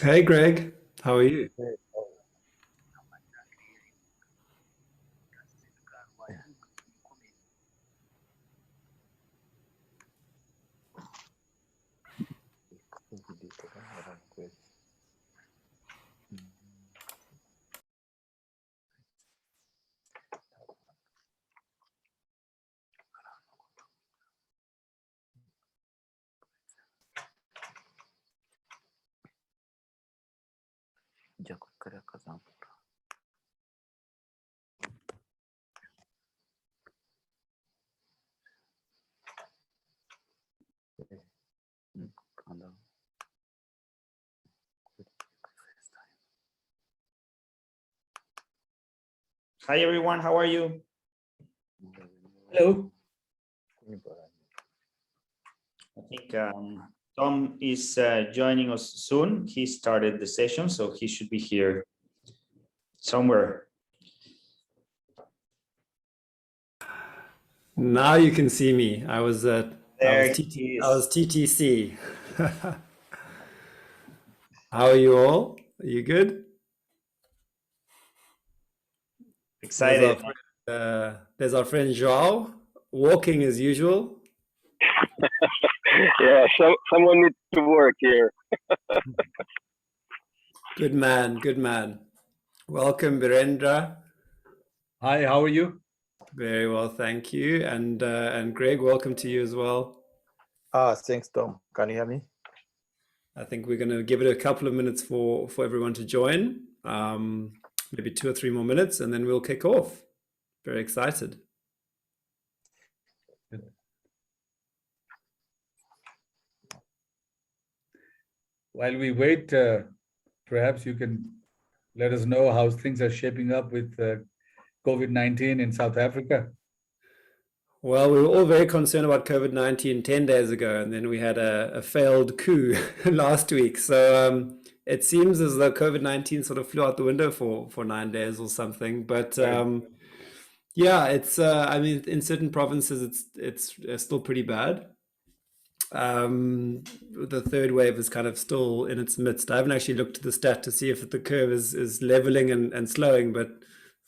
Hey Greg, how are you? Hi everyone, how are you? Hello. I think Tom is joining us soon. He started the session, so he should be here somewhere. Now you can see me. I was There TTC. How are you all? Are you good? Excited. There's our friend Joao, walking as usual. Yeah, someone needs to work here. Good man, good man. Welcome, Birendra. Hi, how are you? Very well, thank you. And Greg, welcome to you as well. Thanks, Tom. Can you hear me? I think we're going to give it a couple of minutes for everyone to join. Maybe 2 or 3 more minutes, and then we'll kick off. Very excited. While we wait, perhaps you can let us know how things are shaping up with COVID-19 in South Africa. Well, we were all very concerned about COVID-19 10 days ago, and then we had a failed coup last week. So it seems as though COVID-19 sort of flew out the window for 9 days or something. But yeah, it's I mean, in certain provinces, it's still pretty bad. The third wave is kind of still in its midst. I haven't actually looked at the stat to see if the curve is leveling and slowing, but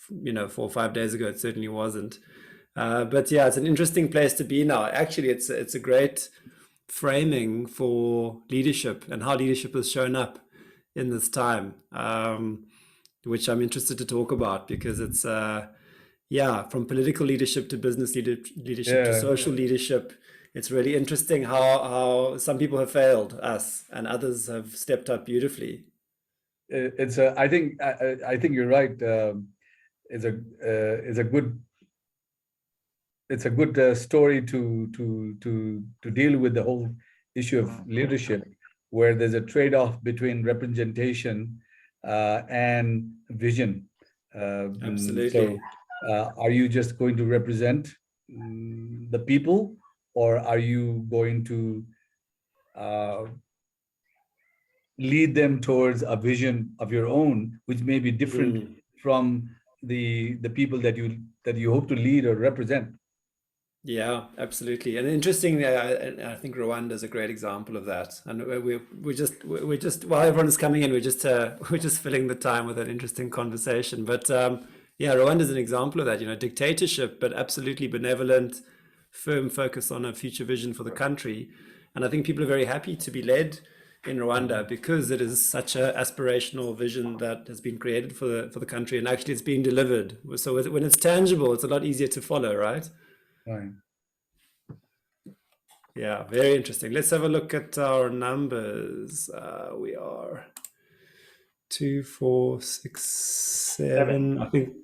4 or 5 days ago, it certainly wasn't. But yeah, it's an interesting place to be now. Actually, it's a great framing for leadership and how leadership has shown up in this time, which I'm interested to talk about because it's, from political leadership to business leadership to social leadership. It's really interesting how some people have failed us and others have stepped up beautifully. I think you're right. It's a good story to deal with the whole issue of leadership, where there's a trade-off between representation and vision. Absolutely. So, are you just going to represent the people, or are you going to lead them towards a vision of your own, which may be different from the people that you hope to lead or represent? Yeah, absolutely. And interestingly, I think Rwanda is a great example of that. And we're just while everyone's coming in, we're just filling the time with an interesting conversation. But Rwanda is an example of that. Dictatorship, but absolutely benevolent, firm focus on a future vision for the country. And I think people are very happy to be led in Rwanda because it is such an aspirational vision that has been created for the country, and actually it's being delivered. So when it's tangible, it's a lot easier to follow, right? Right. Yeah, very interesting. Let's have a look at our numbers. We are 2, 4, 6, 7. I think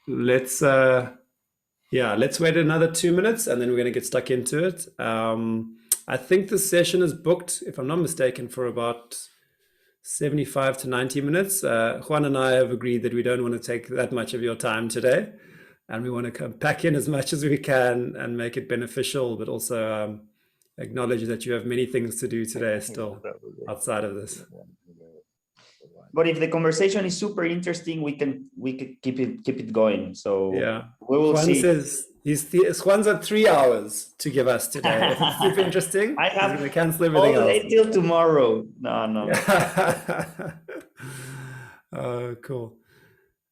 let's wait another 2 minutes and then we're going to get stuck into it. I think the session is booked, if I'm not mistaken, for about 75 to 90 minutes. Juan and I have agreed that we don't want to take that much of your time today. And we want to come pack in as much as we can and make it beneficial, but also acknowledge that you have many things to do today still outside of this. But if the conversation is super interesting, we can keep it going. So yeah, we will Juan see. Juan's got 3 hours to give us today. If it's super interesting, I he's have going to cancel all everything the else. day till tomorrow. No. Oh, cool.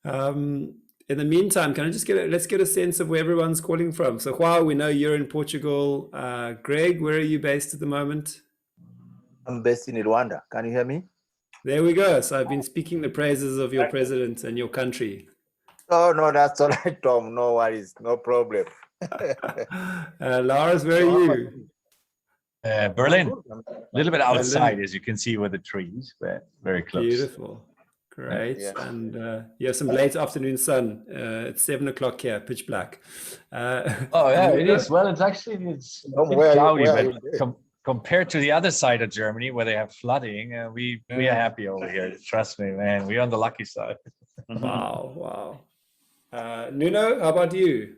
In the meantime, can I just let's get a sense of where everyone's calling from. So Juan, we know you're in Portugal. Greg, where are you based at the moment? I'm based in Rwanda. Can you hear me? There we go. So I've been speaking the praises of your president and your country. Oh, no, that's all right, Tom. No worries. No problem. Lars, where are you? Berlin, a little bit outside, as you can see with the trees, but very close. Beautiful. Great. Yeah. And you have some late afternoon sun. It's 7 o'clock here, pitch black. Oh yeah, it is. Well, it's actually a bit cloudy, but compared to the other side of Germany where they have flooding, we are happy over here. Trust me, man. We're on the lucky side. Wow. Nuno, how about you?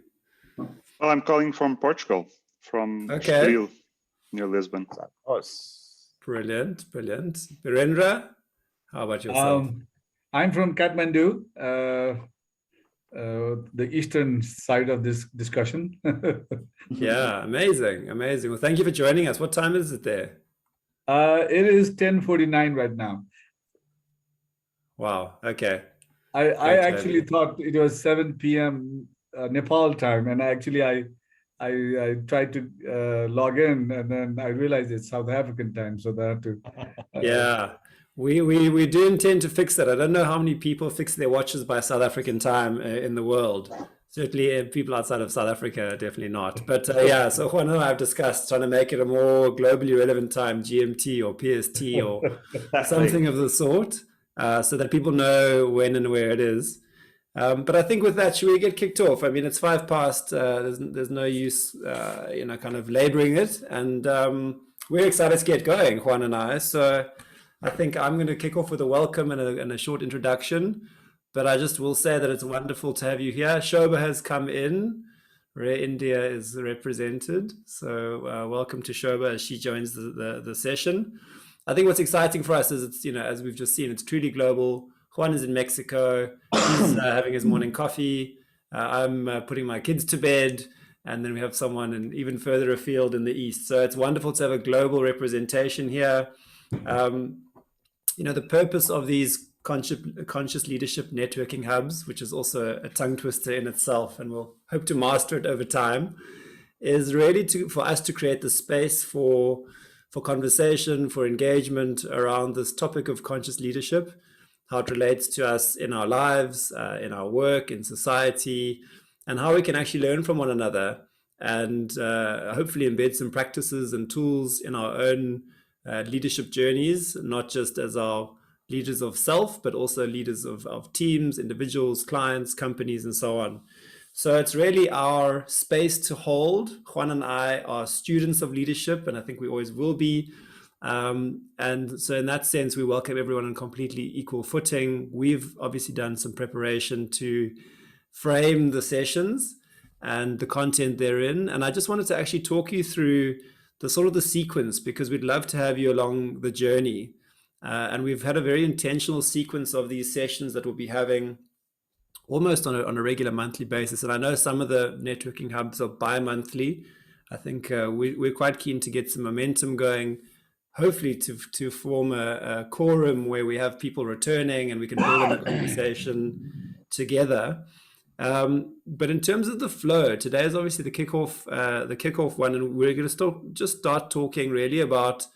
Well, I'm calling from Portugal, from Estoril, near Lisbon. Brilliant. Birendra, how about yourself? I'm from Kathmandu, the eastern side of this discussion. Yeah, amazing. Well, thank you for joining us. What time is it there? It is 10:49 right now. Wow. Okay. I actually thought it was 7 p.m. Nepal time, and I tried to log in, and then I realized it's South African time, so I have to. Yeah, we do intend to fix that. I don't know how many people fix their watches by South African time in the world. Certainly, people outside of South Africa, definitely not. But yeah, so Juan and I have discussed trying to make it a more globally relevant time, GMT or PST or something of the sort, so that people know when and where it is. But I think with that, should we get kicked off? I mean, it's 5 past. There's no use, kind of laboring it, and we're excited to get going, Juan and I. So I think I'm going to kick off with a welcome and a short introduction. But I just will say that it's wonderful to have you here. Shobha has come in. Rare India is represented. So welcome to Shobha as she joins the session. I think what's exciting for us is it's, as we've just seen, it's truly global. Juan is in Mexico. He's having his morning coffee. I'm putting my kids to bed. And then we have someone even further afield in the East. So it's wonderful to have a global representation here. The purpose of these conscious leadership networking hubs, which is also a tongue twister in itself, and we'll hope to master it over time, is really for us to create the space for conversation, for engagement around this topic of conscious leadership, how it relates to us in our lives, in our work, in society, and how we can actually learn from one another and hopefully embed some practices and tools in our own leadership journeys, not just as our leaders of self, but also leaders of teams, individuals, clients, companies, and so on. So it's really our space to hold. Juan and I are students of leadership, and I think we always will be. And so in that sense, we welcome everyone on completely equal footing. We've obviously done some preparation to frame the sessions and the content therein. And I just wanted to actually talk you through the sequence, because we'd love to have you along the journey. And we've had a very intentional sequence of these sessions that we'll be having almost on a regular monthly basis. And I know some of the networking hubs are bi-monthly. I think we're quite keen to get some momentum going, hopefully to form a quorum where we have people returning and we can build on a conversation together. But in terms of the flow, today is obviously the kickoff one, and we're going to start talking really about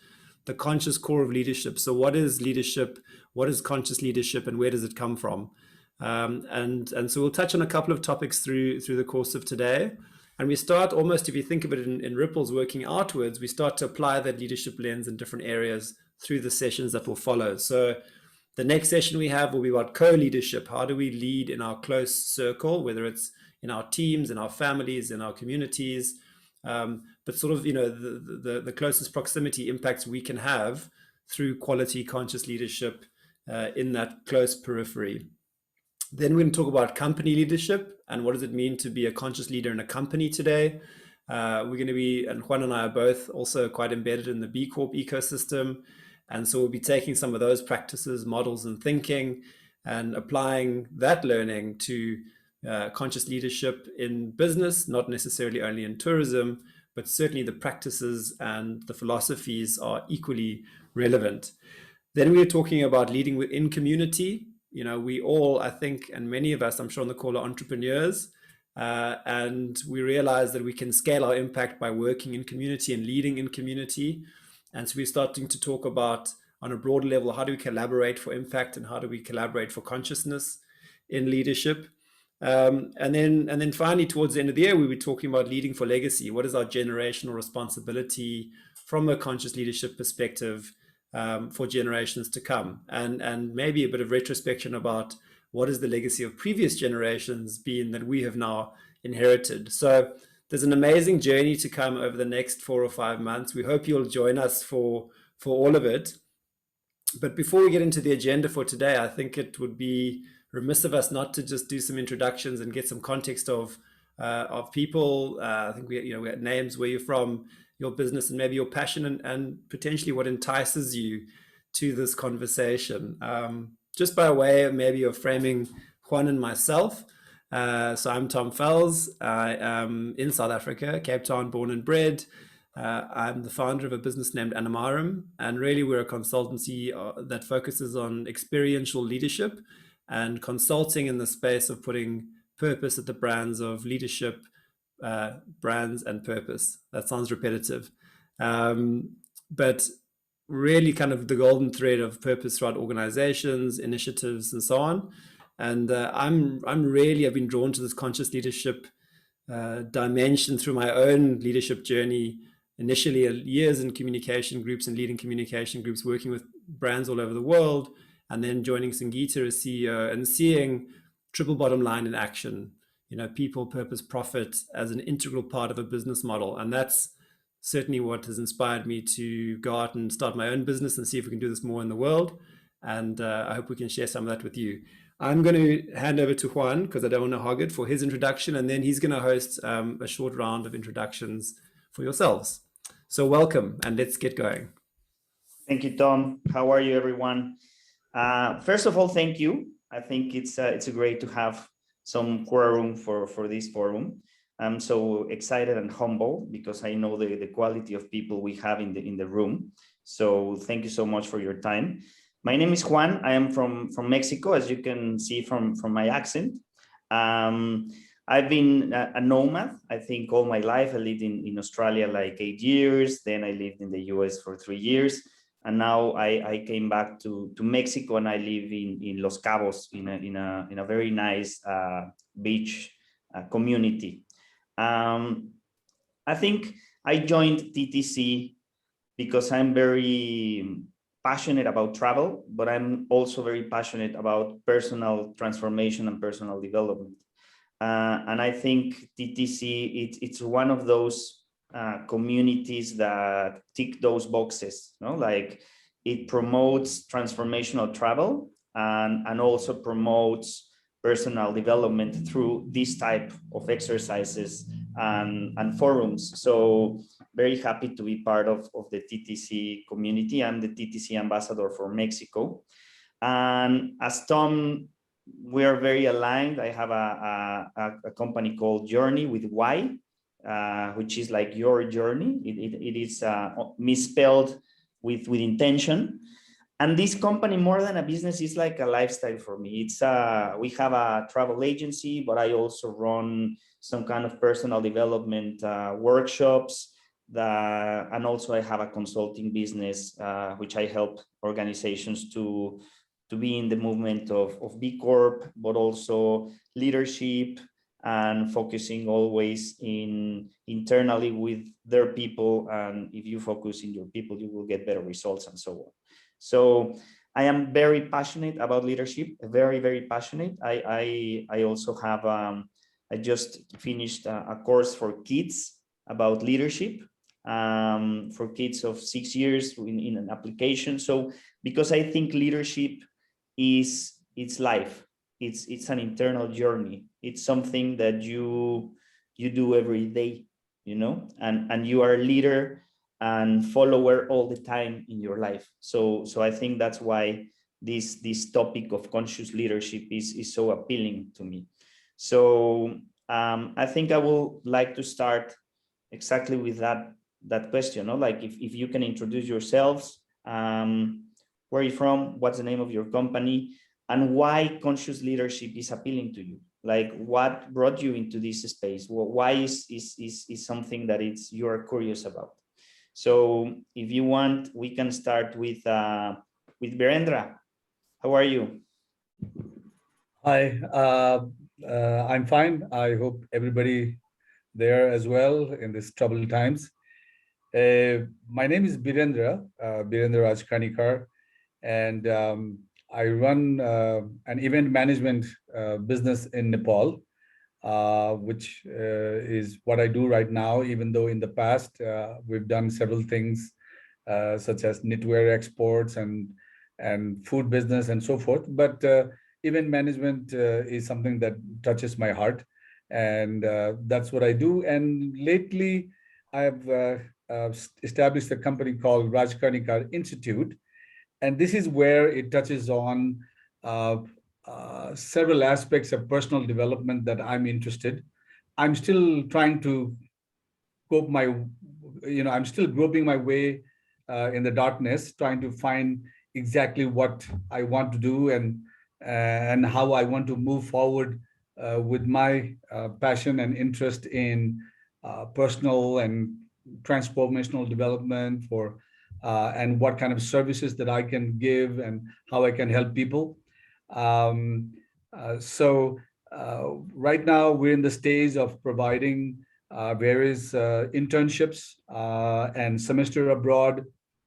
the conscious core of leadership. So what is leadership? What is conscious leadership, and where does it come from? And so we'll touch on a couple of topics through the course of today. And we start almost, if you think of it in ripples working outwards, we start to apply that leadership lens in different areas through the sessions that will follow. So the next session we have will be about co-leadership. How do we lead in our close circle, whether it's in our teams, in our families, in our communities, but the closest proximity impacts we can have through quality conscious leadership in that close periphery. Then we're going to talk about company leadership and what does it mean to be a conscious leader in a company today. We're going to be, and Juan and I are both also quite embedded in the B Corp ecosystem. And so we'll be taking some of those practices, models, and thinking and applying that learning to conscious leadership in business, not necessarily only in tourism, but certainly the practices and the philosophies are equally relevant. Then we were talking about leading within community. You know, we all, I think, and many of us, I'm sure on the call, are entrepreneurs. And we realize that we can scale our impact by working in community and leading in community. And so we're starting to talk about, on a broader level, how do we collaborate for impact and how do we collaborate for consciousness in leadership? And then finally, towards the end of the year, we were talking about leading for legacy. What is our generational responsibility from a conscious leadership perspective for generations to come? And maybe a bit of retrospection about what is the legacy of previous generations been that we have now inherited. So there's an amazing journey to come over the next 4 or 5 months. We hope you'll join us for all of it. But before we get into the agenda for today, I think it would be remiss of us not to just do some introductions and get some context of people. I think we had names, where you're from, your business, and maybe your passion, and potentially what entices you to this conversation. Just by way maybe of framing Juan and myself. So I'm Tom Fels. I am in South Africa, Cape Town, born and bred. I'm the founder of a business named Animarem, and really we're a consultancy that focuses on experiential leadership and consulting in the space of putting purpose at the brands of leadership, brands and purpose. That sounds repetitive, but really kind of the golden thread of purpose throughout organizations, initiatives, and so on. And I've been drawn to this conscious leadership dimension through my own leadership journey. Initially, years in communication groups and leading communication groups, working with brands all over the world, and then joining Sangeeta as CEO and seeing triple bottom line in action. People, purpose, profit as an integral part of a business model. And that's certainly what has inspired me to go out and start my own business and see if we can do this more in the world. And I hope we can share some of that with you. I'm going to hand over to Juan, because I don't want to hog it, for his introduction, and then he's going to host a short round of introductions for yourselves. So welcome, and let's get going. Thank you, Tom. How are you, everyone? First of all, thank you. I think it's great to have some quorum for this forum. I'm so excited and humble because I know the quality of people we have in the room. So thank you so much for your time. My name is Juan. I am from Mexico, as you can see from my accent. I've been a nomad, I think, all my life. I lived in Australia like 8 years. Then I lived in the US for 3 years. And now I came back to Mexico, and I live in Los Cabos in a very nice beach community. I think I joined TTC because I'm very passionate about travel, but I'm also very passionate about personal transformation and personal development. And I think TTC, it's one of those communities that tick those boxes, like it promotes transformational travel and also promotes personal development through this type of exercises and forums. So very happy to be part of the TTC community. I'm the TTC ambassador for Mexico. And as Tom, we are very aligned. I have a company called Journey with Y, which is like your journey. It is misspelled with intention. And this company, more than a business, is like a lifestyle for me. It's we have a travel agency, but I also run some kind of personal development workshops. And also I have a consulting business, which I help organizations to be in the movement of B Corp, but also leadership and focusing always internally with their people. And if you focus in your people, you will get better results and so on. So I am very passionate about leadership, very, very passionate. I also have, I just finished a course for kids about leadership for kids of 6 years in an application. So because I think leadership it's life. It's an internal journey. It's something that you do every day, and you are a leader and follower all the time in your life. So I think that's why this topic of conscious leadership is so appealing to me. So I think I would like to start exactly with that question, no? Like if you can introduce yourselves, where are you from, what's the name of your company, and why conscious leadership is appealing to you. Like what brought you into this space? Why is something that you're curious about? So if you want, we can start with Virendra. How are you? Hi, I'm fine. I hope everybody there as well in these troubled times. My name is Birendra Rajkanikar, and I run an event management business in Nepal, which is what I do right now, even though in the past we've done several things such as knitwear exports and food business and so forth. But event management is something that touches my heart, and that's what I do. And lately, I've established a company called Rajkanikar Institute, and this is where it touches on several aspects of personal development that I'm interested. I'm still trying to cope I'm still groping my way in the darkness, trying to find exactly what I want to do and how I want to move forward with my passion and interest in personal and transformational development and what kind of services that I can give and how I can help people. So right now we're in the stage of providing various internships and semester abroad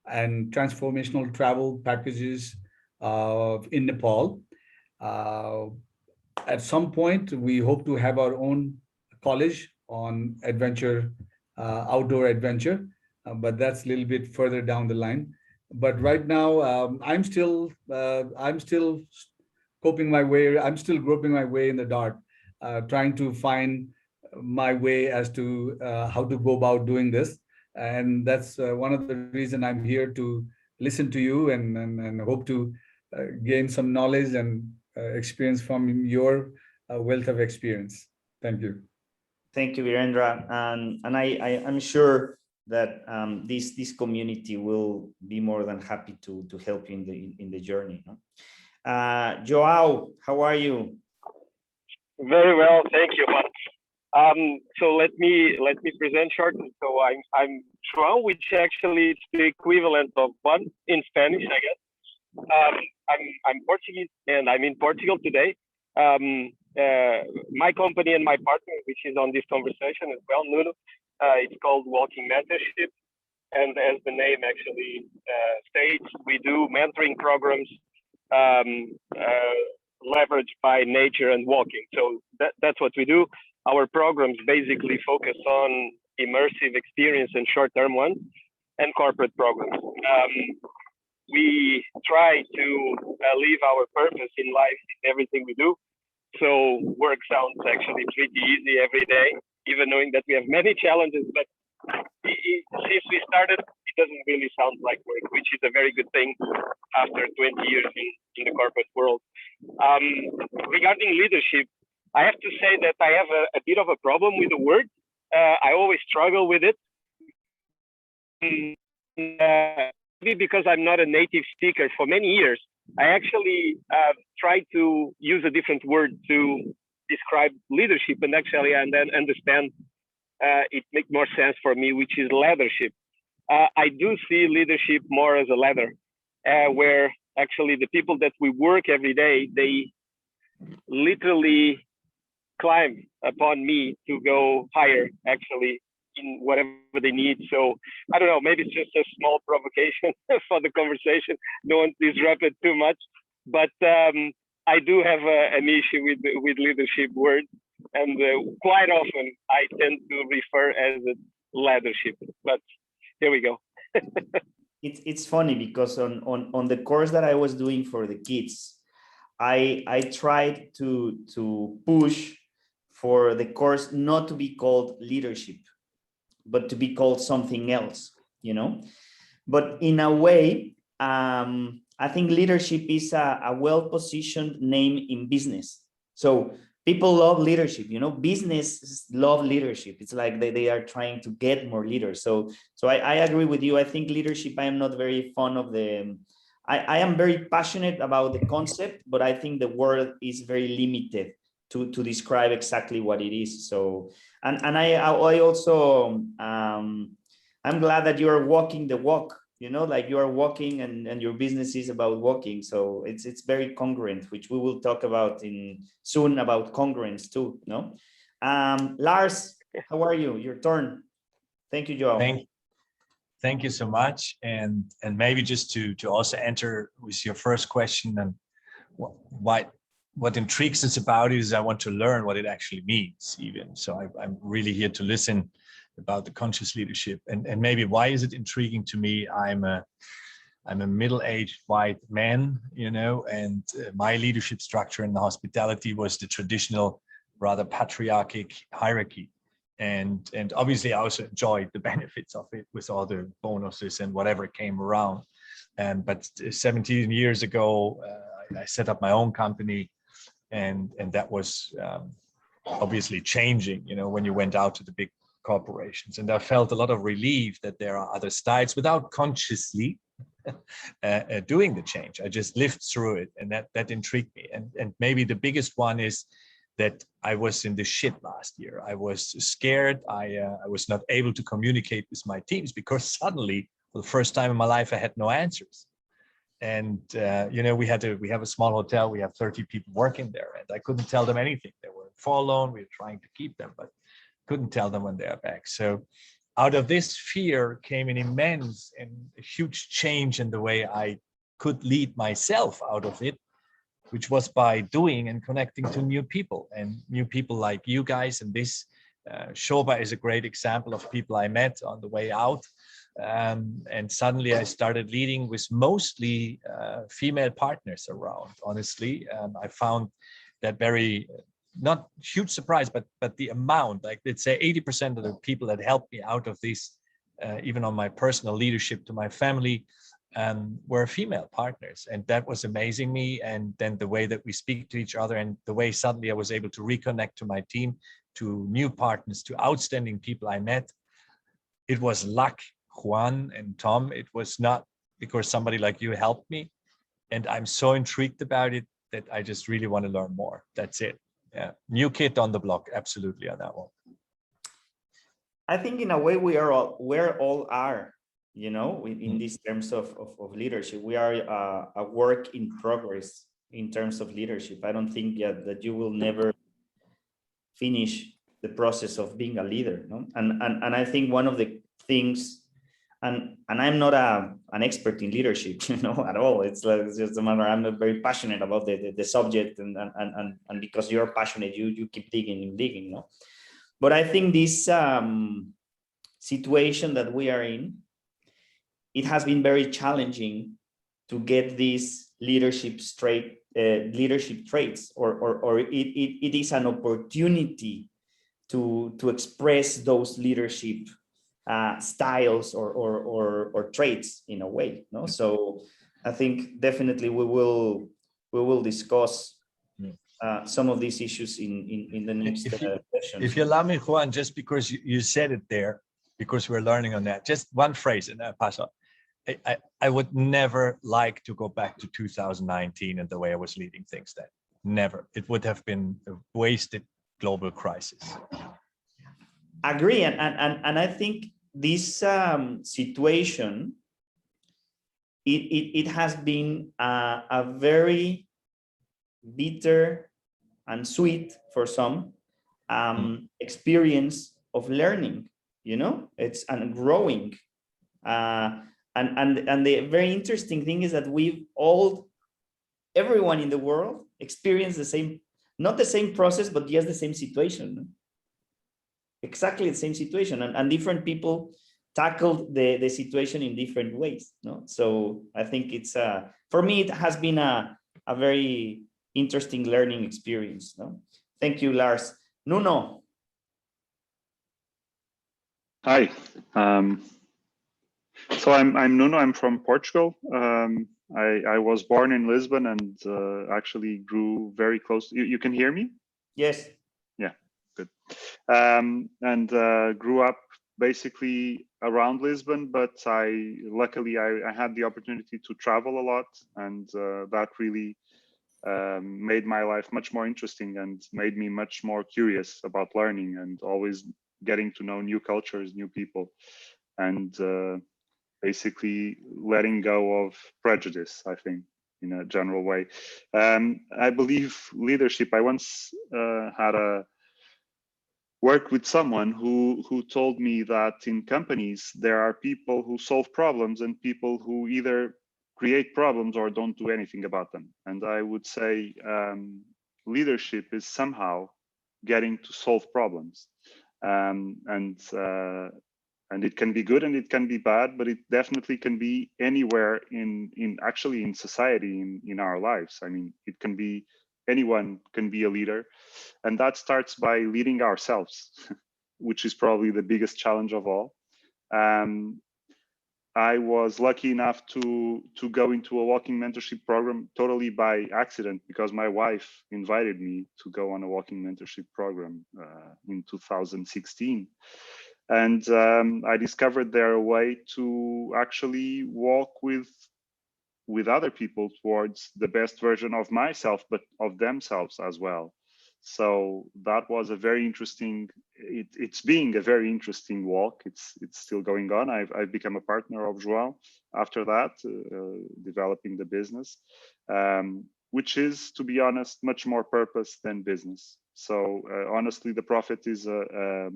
and transformational travel packages in Nepal. At some point, we hope to have our own college on adventure, outdoor adventure, but that's a little bit further down the line. But right now, I'm still coping my way. I'm still groping my way in the dark, trying to find my way as to how to go about doing this. And that's one of the reasons I'm here to listen to you and hope to gain some knowledge and experience from your wealth of experience. Thank you. Thank you, Virendra. And I'm sure that this community will be more than happy to help you in the journey. No? Joao, how are you? Very well, thank you. So let me present shortly. So I'm Juan, which actually is the equivalent of Juan in Spanish, I guess. I'm Portuguese and I'm in Portugal today. My company and my partner, which is on this conversation as well, Nuno, it's called Walking Mentorship. And as the name actually states, we do mentoring programs leveraged by nature and walking. So that's what we do. Our programs basically focus on immersive experience and short-term ones and corporate programs. We try to live our purpose in life in everything we do. So work sounds actually pretty easy every day, even knowing that we have many challenges, but since we started, it doesn't really sound like work, which is a very good thing after 20 years in the corporate world. Regarding leadership, I have to say that I have a bit of a problem with the word. I always struggle with it. Maybe because I'm not a native speaker for many years, I actually tried to use a different word to describe leadership, and actually and then understand it makes more sense for me, which is leadership. I do see leadership more as a ladder, where actually the people that we work every day, they literally climb upon me to go higher, actually, in whatever they need. So I don't know, maybe it's just a small provocation for the conversation. Don't want to disrupt it too much, but I do have an issue with leadership words, and quite often I tend to refer as a leadership. But here we go. It's funny because on the course that I was doing for the kids, I tried to push for the course not to be called leadership, but to be called something else, you know. But in a way, I think leadership is a well-positioned name in business. So people love leadership, you know, businesses love leadership. It's like they are trying to get more leaders. So I agree with you. I think leadership, I am not very fond of the, I am very passionate about the concept, but I think the word is very limited to describe exactly what it is. So, and I also, I'm glad that you are walking the walk, you know, like you are walking and your business is about walking. So it's very congruent, which we will talk about soon about congruence too, no? Lars, how are you? Your turn. Thank you, Joao. Thank you so much. And maybe just to also enter with your first question, and what intrigues us about it is I want to learn what it actually means even. So I'm really here to listen about the conscious leadership, and maybe why is it intriguing to me? I'm a middle-aged white man, you know, and my leadership structure in the hospitality was the traditional, rather patriarchic hierarchy. And obviously I also enjoyed the benefits of it with all the bonuses and whatever came around. But 17 years ago, I set up my own company, and that was obviously changing, you know, when you went out to the big corporations. And I felt a lot of relief that there are other styles without consciously doing the change. I just lived through it, and that intrigued me. And maybe the biggest one is that I was in the shit last year. I was scared. I was not able to communicate with my teams because suddenly, for the first time in my life, I had no answers. And you know, we have a small hotel. We have 30 people working there, and I couldn't tell them anything. They were fall loan. We were trying to keep them, but couldn't tell them when they are back. So out of this fear came an immense and a huge change in the way I could lead myself out of it, which was by doing and connecting to new people, and new people like you guys. And this Shoba is a great example of people I met on the way out. And suddenly I started leading with mostly female partners around, honestly. I found that very, not huge surprise, but the amount, like let's say 80% of the people that helped me out of this, even on my personal leadership to my family, were female partners. And that was amazing me. And then the way that we speak to each other, and the way suddenly I was able to reconnect to my team, to new partners, to outstanding people I met. It was luck, Juan and Tom. It was not because somebody like you helped me. And I'm so intrigued about it that I just really want to learn more. That's it. Yeah, new kid on the block, absolutely, on that one. I think in a way we all are, you know, in these terms of leadership. We are a work in progress in terms of leadership. I don't think that you will never finish the process of being a leader, no? And I think one of the things, and I'm not an expert in leadership, you know, at all. It's just a matter. I'm not very passionate about the subject, and because you're passionate, you keep digging and digging, no? But I think this situation that we are in, it has been very challenging to get these leadership traits, or it is an opportunity to express those leadership styles or traits in a way, no? So I think definitely we will discuss some of these issues in the next session. If you allow me, Juan, just because you said it there, because we're learning on that, just one phrase, and I pass on. I would never like to go back to 2019 and the way I was leading things then. Never. It would have been a wasted global crisis. Agree, and I think this situation, it has been a very bitter and sweet for some experience of learning, you know, it's and growing. And the very interesting thing is that everyone in the world experienced the same, not the same process, but yes, the same situation. Exactly the same situation, and different people tackled the situation in different ways, no? So I think it's for me, it has been a very interesting learning experience, no? Thank you, Lars. Nuno. Hi. So I'm Nuno. I'm from Portugal. I was born in Lisbon and actually grew very close. You can hear me? Yes. Yeah, good. And grew up basically around Lisbon, but luckily I had the opportunity to travel a lot, and that really made my life much more interesting and made me much more curious about learning and always getting to know new cultures, new people, and basically letting go of prejudice, I think, in a general way. I believe leadership, I once worked with someone who told me that in companies, there are people who solve problems and people who either create problems or don't do anything about them. And I would say leadership is somehow getting to solve problems. And it can be good and it can be bad, but it definitely can be anywhere in actually in society, in our lives. I mean, it can be, anyone can be a leader, and that starts by leading ourselves, which is probably the biggest challenge of all. I was lucky enough to go into a walking mentorship program totally by accident, because my wife invited me to go on a walking mentorship program in 2016. And I discovered there a way to actually walk with other people towards the best version of myself, but of themselves as well. So that was a very interesting, it's being a very interesting walk. It's still going on. I've become a partner of Juan after that, developing the business, which is, to be honest, much more purpose than business. So honestly, the profit is a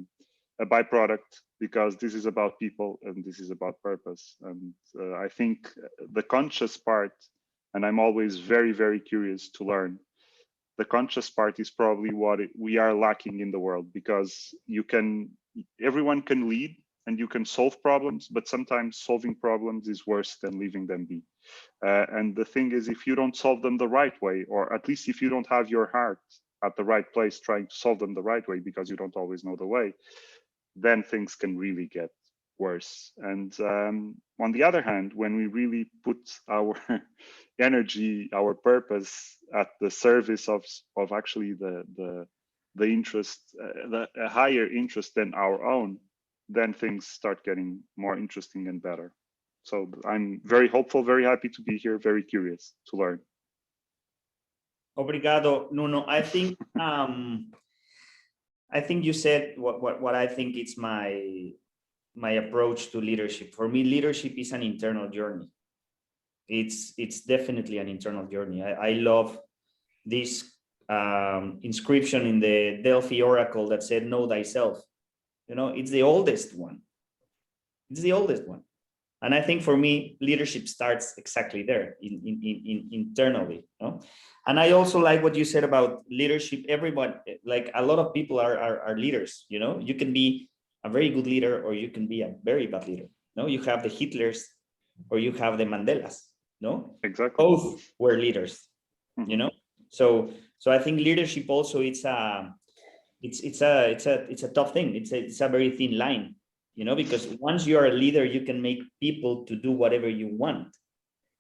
byproduct, because this is about people and this is about purpose. And I think the conscious part, and I'm always very, very curious to learn, the conscious part is probably what we are lacking in the world, because everyone can lead and you can solve problems, but sometimes solving problems is worse than leaving them be. And the thing is, if you don't solve them the right way, or at least if you don't have your heart at the right place trying to solve them the right way, because you don't always know the way, then things can really get worse. And on the other hand, when we really put our energy, our purpose at the service of actually the interest, a higher interest than our own, then things start getting more interesting and better. So I'm very hopeful, very happy to be here, very curious to learn. Obrigado, Nuno. I think you said what I think it's my approach to leadership. For me, leadership is an internal journey. It's definitely an internal journey. I love this inscription in the Delphi Oracle that said, "Know thyself." You know, it's the oldest one. It's the oldest one. And I think for me, leadership starts exactly there, internally. No? And I also like what you said about leadership. Everyone, like a lot of people are leaders. You know, you can be a very good leader or you can be a very bad leader. No, you have the Hitlers or you have the Mandelas. No, exactly. Both were leaders. Mm-hmm. You know, so I think leadership also it's a tough thing. It's a very thin line. You know, because once you are a leader, you can make people to do whatever you want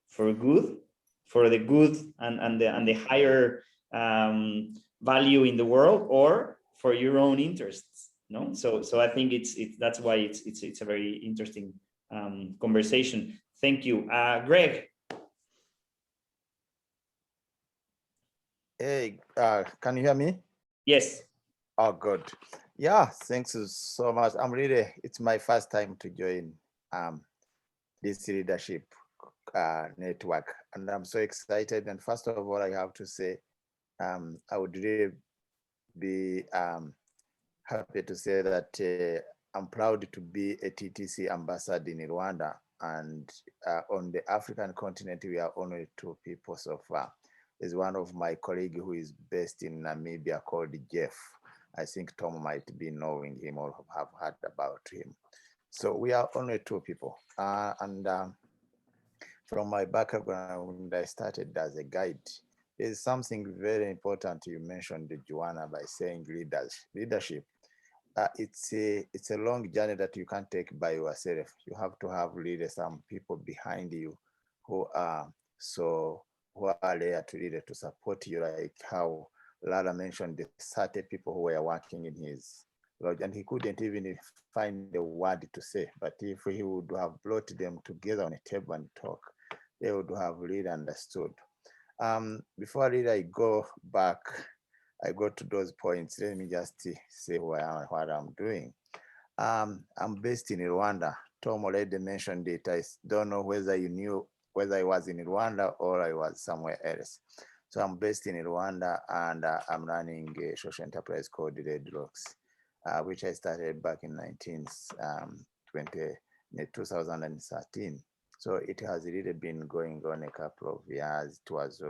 for good, for the good and the higher value in the world, or for your own interests. No, so I think that's why it's a very interesting conversation. Thank you, Greg. Hey, can you hear me? Yes. Oh, good. Yeah, thanks so much. It's my first time to join this leadership network, and I'm so excited. And first of all, I have to say, I would really be happy to say that I'm proud to be a TTC ambassador in Rwanda, and on the African continent, we are only 2 people so far. There's one of my colleagues who is based in Namibia called Jeff. I think Tom might be knowing him or have heard about him. So we are only 2 people. And from my background, I started as a guide. There's something very important you mentioned, Joanna, by saying leadership. It's a long journey that you can't take by yourself. You have to have really some people behind you who are there to support you, like how Lara mentioned the 30 people who were working in his lodge, and he couldn't even find a word to say. But if he would have brought them together on a table and talk, they would have really understood. Before I go back, I go to those points. Let me just say what I'm doing. I'm based in Rwanda. Tom already mentioned it. I don't know whether you knew whether I was in Rwanda or I was somewhere else. So I'm based in Rwanda, and I'm running a social enterprise called Red Rocks, which I started back in 2013. So it has really been going on a couple of years. It was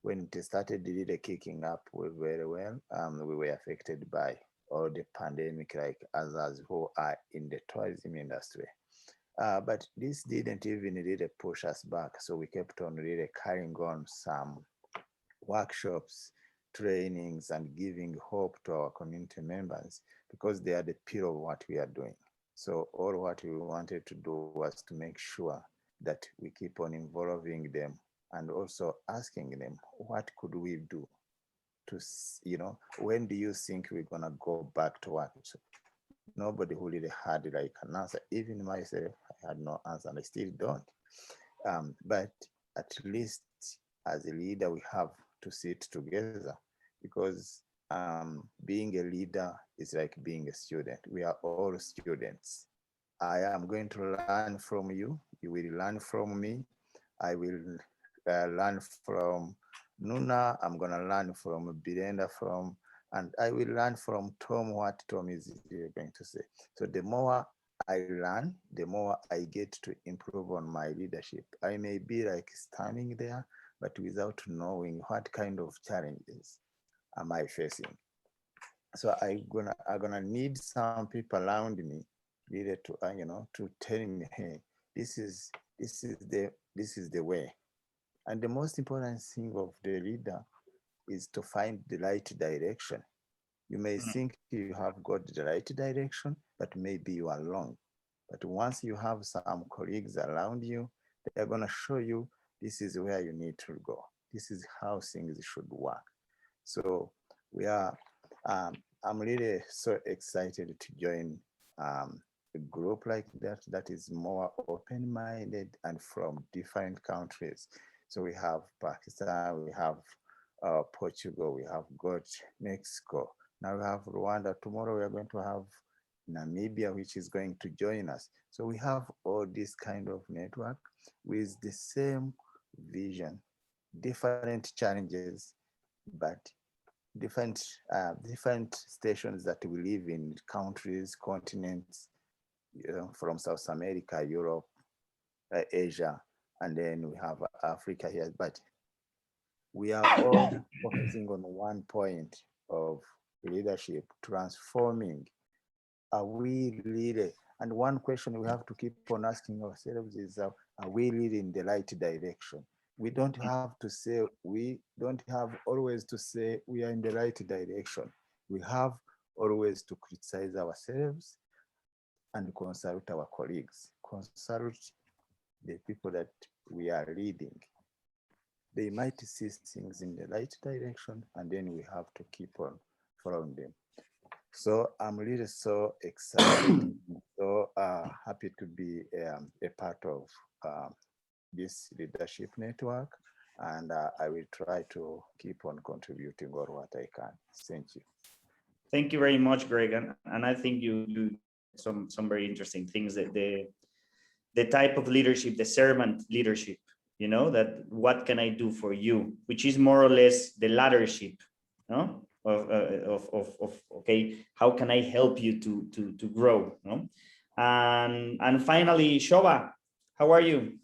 when it started really kicking up very well. We were affected by all the pandemic like others who are in the tourism industry. But this didn't even really push us back. So we kept on really carrying on some workshops, trainings, and giving hope to our community members because they are the pillar of what we are doing. So all what we wanted to do was to make sure that we keep on involving them and also asking them, what could we do to, when do you think we're gonna go back to work? So nobody who really had like an answer. Even myself, I had no answer, and I still don't. But at least as a leader, we have to sit together because being a leader is like being a student. We are all students. I am going to learn from you. You will learn from me. I will learn from Nuna. I'm going to learn from Birenda, and I will learn from Tom what Tom is going to say. So the more I learn, the more I get to improve on my leadership. I may be like standing there, but without knowing what kind of challenges am I facing. So I'm gonna need some people around me, really to to tell me, hey, this is the way. And the most important thing of the leader is to find the right direction. You may think you have got the right direction, but maybe you are wrong. But once you have some colleagues around you, they're going to show you this is where you need to go. This is how things should work. So we are, I'm really so excited to join a group like that is more open-minded and from different countries. So we have Pakistan, we have Portugal, we have got Mexico. Now we have Rwanda. Tomorrow we are going to have Namibia, which is going to join us. So we have all this kind of network with the same vision, different challenges, but different stations that we live in, countries, continents, from South America, Europe, Asia, and then we have Africa here. But we are all focusing on one point of leadership, transforming. Are we really? And one question we have to keep on asking ourselves is, are we leading the right direction? We don't have to say, we don't have always to say we are in the right direction. We have always to criticize ourselves and consult our colleagues, consult the people that we are leading. They might see things in the right direction, and then we have to keep on following them. So I'm really so excited, so happy to be a part of this leadership network, and I will try to keep on contributing all what I can. Thank you. Thank you very much, Greg, and I think you some very interesting things, that the type of leadership, the servant leadership, that what can I do for you, which is more or less the leadership, no? Of okay, how can I help you to grow, no? And finally, Shoba, how are you?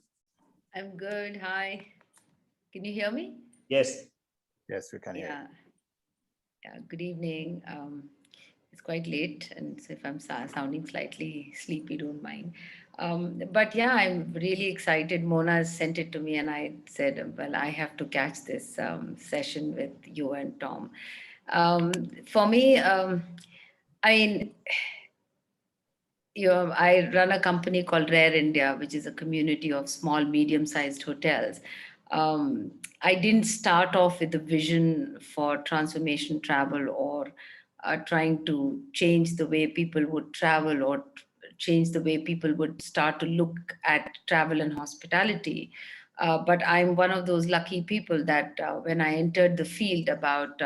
I'm good. Hi. Can you hear me? Yes. Yes, we can hear you. Yeah. Good evening. It's quite late, and so if I'm sounding slightly sleepy, don't mind. But yeah, I'm really excited. Mona sent it to me, and I said, well, I have to catch this session with you and Tom. For me, I mean, I run a company called Rare India, which is a community of small, medium-sized hotels. I didn't start off with a vision for transformation travel or trying to change the way people would travel or change the way people would start to look at travel and hospitality. But I'm one of those lucky people that when I entered the field about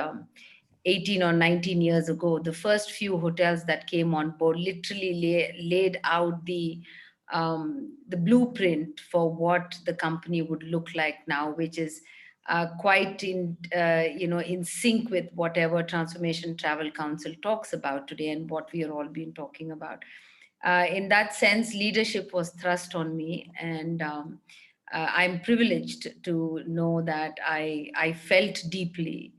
18 or 19 years ago, the first few hotels that came on board literally laid out the blueprint for what the company would look like now, which is quite in sync with whatever Transformation Travel Council talks about today and what we are all been talking about. In that sense, leadership was thrust on me, and I'm privileged to know that I felt deeply,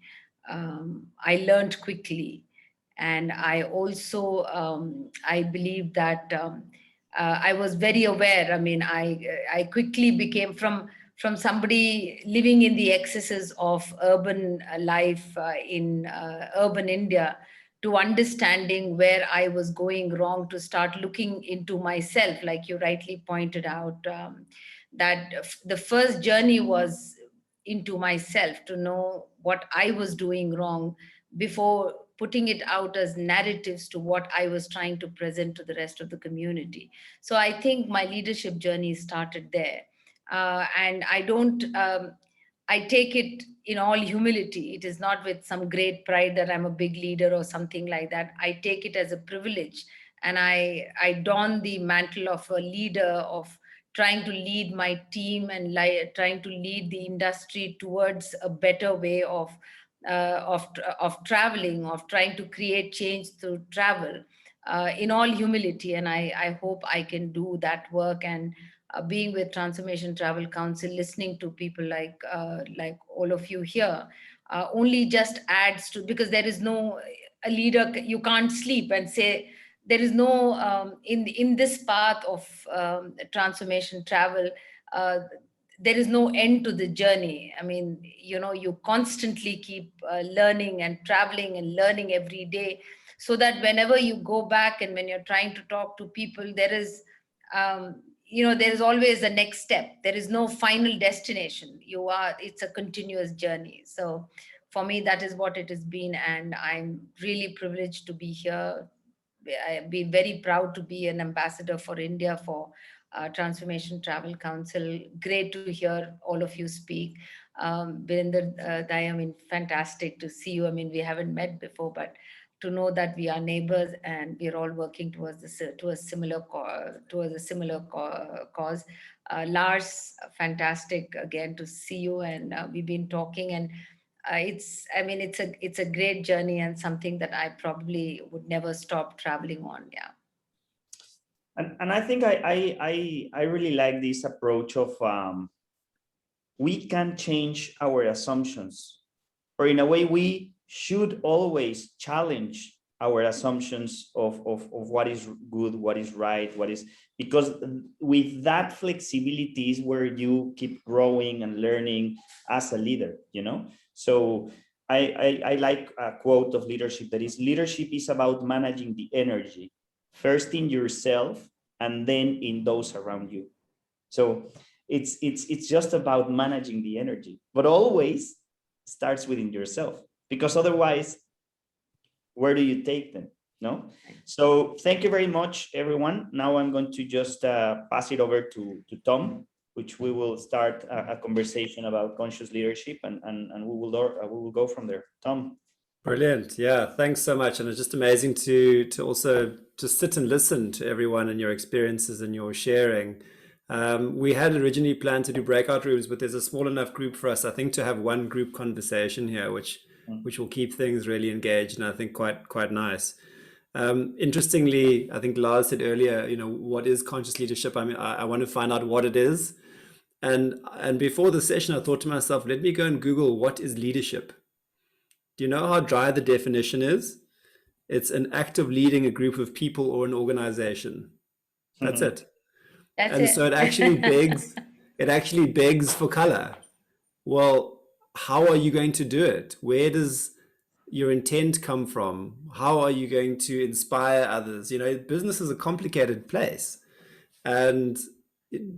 I learned quickly, and I also I believe that I was very aware. I mean, I quickly became from somebody living in the excesses of urban life in urban India to understanding where I was going wrong, to start looking into myself, like you rightly pointed out. That the first journey was into myself, to know what I was doing wrong before putting it out as narratives to what I was trying to present to the rest of the community. So I think my leadership journey started there. And I don't, I take it in all humility. It is not with some great pride that I'm a big leader or something like that. I take it as a privilege. And I don the mantle of a leader, of trying to lead my team and trying to lead the industry towards a better way of traveling, of trying to create change through travel, in all humility. And I hope I can do that work. And being with Transformation Travel Council, listening to people like all of you here, only just adds to, because there is no a leader, you can't sleep and say, there is no in this path of transformation travel, there is no end to the journey. I mean, you constantly keep learning and traveling and learning every day, so that whenever you go back and when you're trying to talk to people, there is there is always the next step. There is no final destination. It's a continuous journey. So for me, that is what it has been, and I'm really privileged to be here. I'd be very proud to be an ambassador for India for Transformation Travel Council. Great to hear all of you speak. Virender, I mean, fantastic to see you. I mean, we haven't met before, but to know that we are neighbors and we're all working towards a similar cause. Lars, fantastic again to see you, and we've been talking, and it's a great journey and something that I probably would never stop traveling on. Yeah. And I think I really like this approach of we can change our assumptions, or in a way we should always challenge our assumptions of what is good, what is right, because with that flexibility is where you keep growing and learning as a leader, So I like a quote of leadership that is, leadership is about managing the energy, first in yourself and then in those around you. So it's just about managing the energy, but always starts within yourself, because otherwise, where do you take them? No? So thank you very much, everyone. Now I'm going to just pass it over to Tom, which we will start a conversation about conscious leadership, and we will go from there. Tom. Brilliant. Yeah, thanks so much. And it's just amazing to also just sit and listen to everyone and your experiences and your sharing. We had originally planned to do breakout rooms, but there's a small enough group for us, I think, to have one group conversation here, which will keep things really engaged and I think quite nice. Interestingly, I think Lars said earlier, what is conscious leadership? I mean, I want to find out what it is. And before the session, I thought to myself, let me go and Google what is leadership. Do you know how dry the definition is? It's an act of leading a group of people or an organization. That's it. So it actually begs for color. Well, how are you going to do it? Where does your intent come from? How are you going to inspire others? Business is a complicated place, and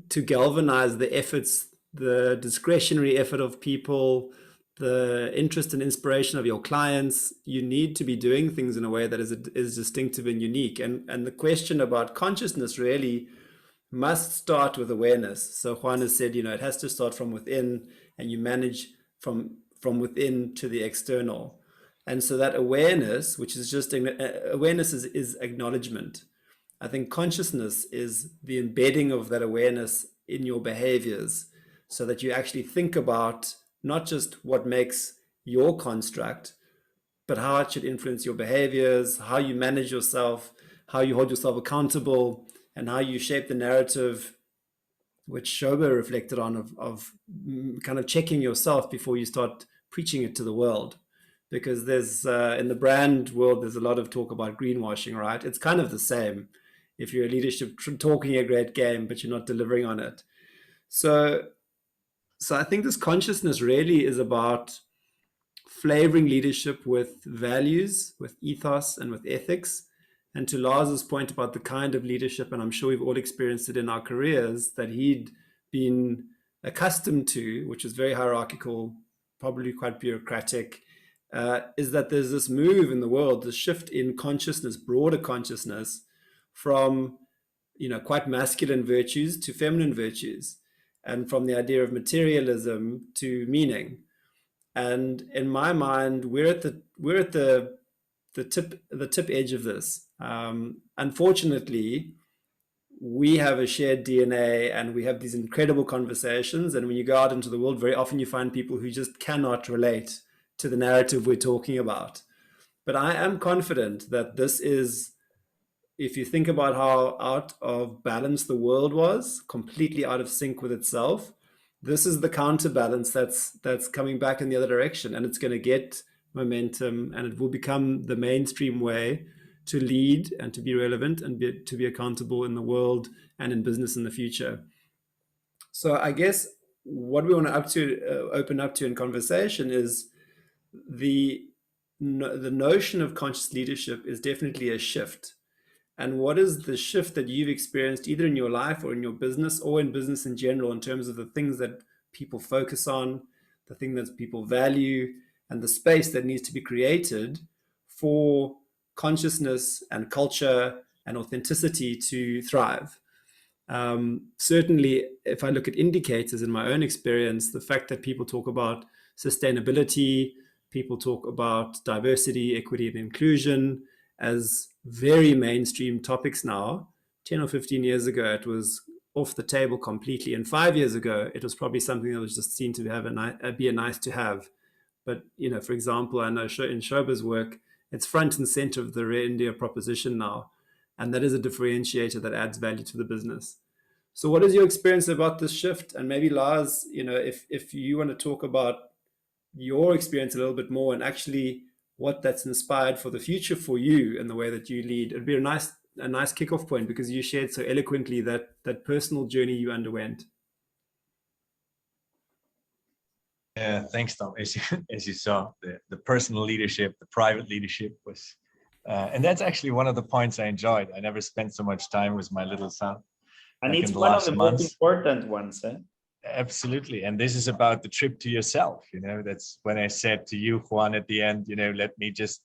to galvanize the efforts the discretionary effort of people, the interest and inspiration of your clients. You need to be doing things in a way that is distinctive and unique. And the question about consciousness really must start with awareness. So Juan has said, it has to start from within, and you manage from within to the external. And so that awareness, which is just awareness, is acknowledgement. I think consciousness is the embedding of that awareness in your behaviors, so that you actually think about not just what makes your construct, but how it should influence your behaviors, how you manage yourself, how you hold yourself accountable, and how you shape the narrative, which Shoba reflected on, of kind of checking yourself before you start preaching it to the world. Because there's, in the brand world, there's a lot of talk about greenwashing, right? It's kind of the same. If you're a leadership talking a great game, but you're not delivering on it. So I think this consciousness really is about flavoring leadership with values, with ethos, and with ethics. And to Lars's point about the kind of leadership, and I'm sure we've all experienced it in our careers, that he'd been accustomed to, which is very hierarchical, probably quite bureaucratic, is that there's this move in the world, this shift in consciousness, broader consciousness, from quite masculine virtues to feminine virtues, and from the idea of materialism to meaning. And in my mind, we're at the tip edge of this. Unfortunately, we have a shared DNA, and we have these incredible conversations. And when you go out into the world, very often you find people who just cannot relate to the narrative we're talking about. But I am confident that this is, if you think about how out of balance the world was, completely out of sync with itself, this is the counterbalance that's coming back in the other direction, and it's going to get momentum, and it will become the mainstream way to lead and to be relevant and to be accountable in the world and in business in the future. So I guess what we want to open up to in conversation is the notion of conscious leadership is definitely a shift. And what is the shift that you've experienced either in your life or in your business or in business in general, in terms of the things that people focus on, the thing that people value, and the space that needs to be created for consciousness and culture and authenticity to thrive? Certainly, if I look at indicators in my own experience, the fact that people talk about sustainability, people talk about diversity, equity, and inclusion as very mainstream topics now. 10 or 15 years ago, it was off the table completely. And 5 years ago, it was probably something that was just seen to be a nice to have. But, for example, I know in Shoba's work, it's front and center of the India proposition now. And that is a differentiator that adds value to the business. So what is your experience about this shift? And maybe Lars, if you want to talk about your experience a little bit more, and actually what that's inspired for the future for you and the way that you lead, it'd be a nice kickoff point, because you shared so eloquently that personal journey you underwent. Yeah, thanks, Tom. As you saw, the personal leadership, the private leadership was, and that's actually one of the points I enjoyed. I never spent so much time with my little son. And it's one of the most important ones. Absolutely. And this is about the trip to yourself. That's when I said to you, Juan, at the end, let me just,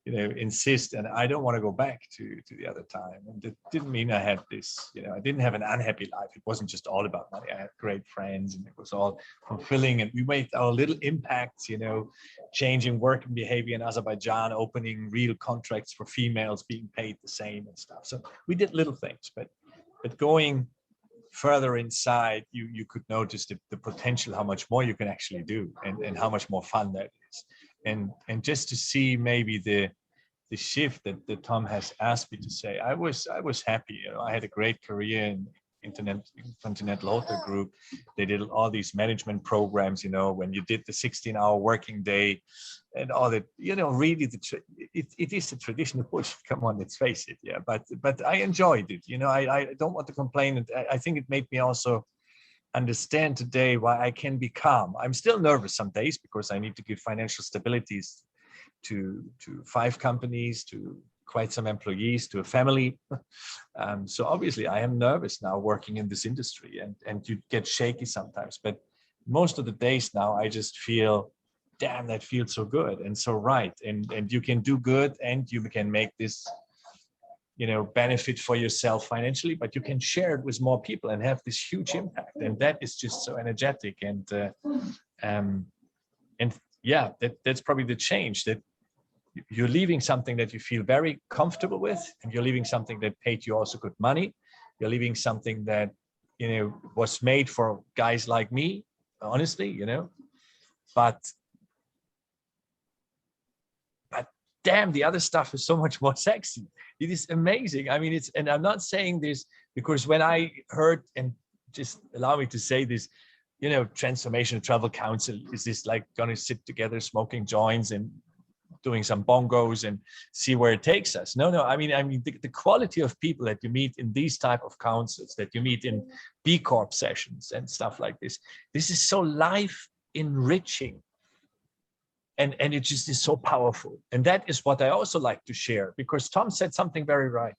insist. And I don't want to go back to the other time. And it didn't mean I had this, I didn't have an unhappy life. It wasn't just all about money. I had great friends, and it was all fulfilling. And we made our little impacts, changing work and behavior in Azerbaijan, opening real contracts for females, being paid the same and stuff. So we did little things, but going further inside, you could notice the potential, how much more you can actually do, and how much more fun that is. And just to see maybe the shift that Tom has asked me to say, I was happy. I had a great career in Continental Hotel Group. They did all these management programs, when you did the 16-hour working day and all that, really it is a traditional push. Come on, let's face it. Yeah, but I enjoyed it. I don't want to complain. I think it made me also understand today why I can be calm. I'm still nervous some days because I need to give financial stabilities to 5 companies, to quite some employees, to a family. So obviously I am nervous now working in this industry, and you get shaky sometimes, but most of the days now I just feel, damn, that feels so good and so right. And you can do good, and you can make this, benefit for yourself financially, but you can share it with more people and have this huge impact. And that is just so energetic. And yeah, that's probably the change, that you're leaving something that you feel very comfortable with, and you're leaving something that paid you also good money. You're leaving something that, was made for guys like me, honestly, but damn, the other stuff is so much more sexy. It is amazing. I mean, and I'm not saying this because when I heard, and just allow me to say this, Transformational Travel Council is this like going to sit together smoking joints and doing some bongos and see where it takes us. No, I mean, the quality of people that you meet in these type of councils, that you meet in B Corp sessions and stuff like this is so life enriching. And it just is so powerful. And that is what I also like to share, because Tom said something very right.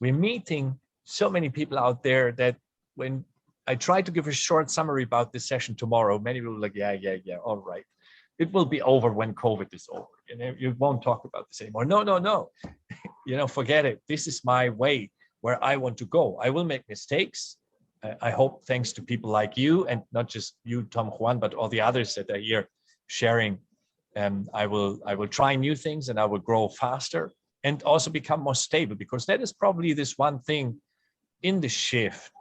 We're meeting so many people out there that when I try to give a short summary about this session tomorrow, many people are like, yeah, all right. It will be over when COVID is over. You won't talk about this anymore. No. Forget it. This is my way where I want to go. I will make mistakes. I hope, thanks to people like you, and not just you, Tom, Juan, but all the others that are here sharing. I will try new things, and I will grow faster and also become more stable, because that is probably this one thing in the shift,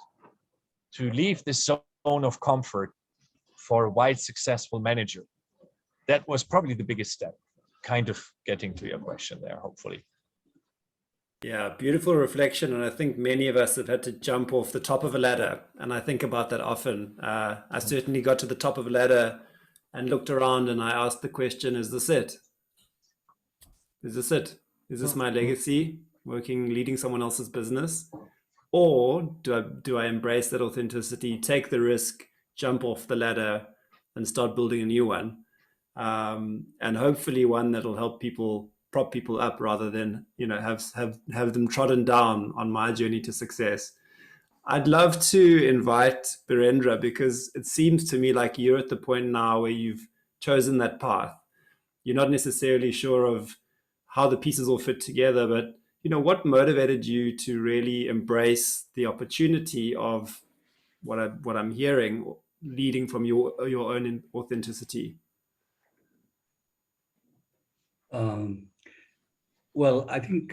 to leave the zone of comfort for a wide successful manager. That was probably the biggest step, kind of getting to your question there, hopefully. Yeah, beautiful reflection. And I think many of us have had to jump off the top of a ladder. And I think about that often. I certainly got to the top of a ladder and looked around, and I asked the question, is this it? Is this it? Is this my legacy, leading someone else's business? Or do I embrace that authenticity, take the risk, jump off the ladder, and start building a new one? And hopefully one that'll help people, prop people up, rather than, have them trodden down on my journey to success. I'd love to invite Birendra, because it seems to me like you're at the point now where you've chosen that path. You're not necessarily sure of how the pieces all fit together, but what motivated you to really embrace the opportunity of what I'm hearing, leading from your own authenticity? Well, I think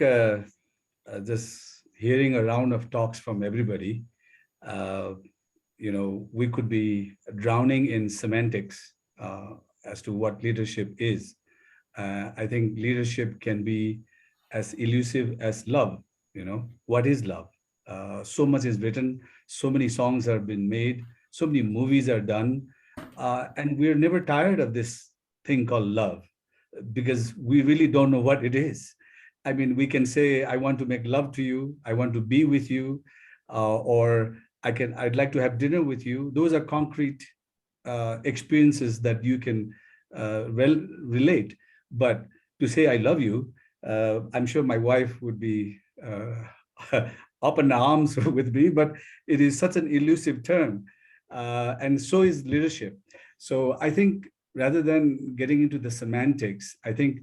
just hearing a round of talks from everybody, we could be drowning in semantics as to what leadership is. I think leadership can be as elusive as love. What is love? So much is written, so many songs have been made, so many movies are done, and we're never tired of this thing called love, because we really don't know what it is. I mean, we can say, I want to make love to you, I want to be with you, or I'd like to have dinner with you. Those are concrete experiences that you can relate. But to say I love you, I'm sure my wife would be up in arms with me, but it is such an elusive term. And so is leadership. So I think rather than getting into the semantics, I think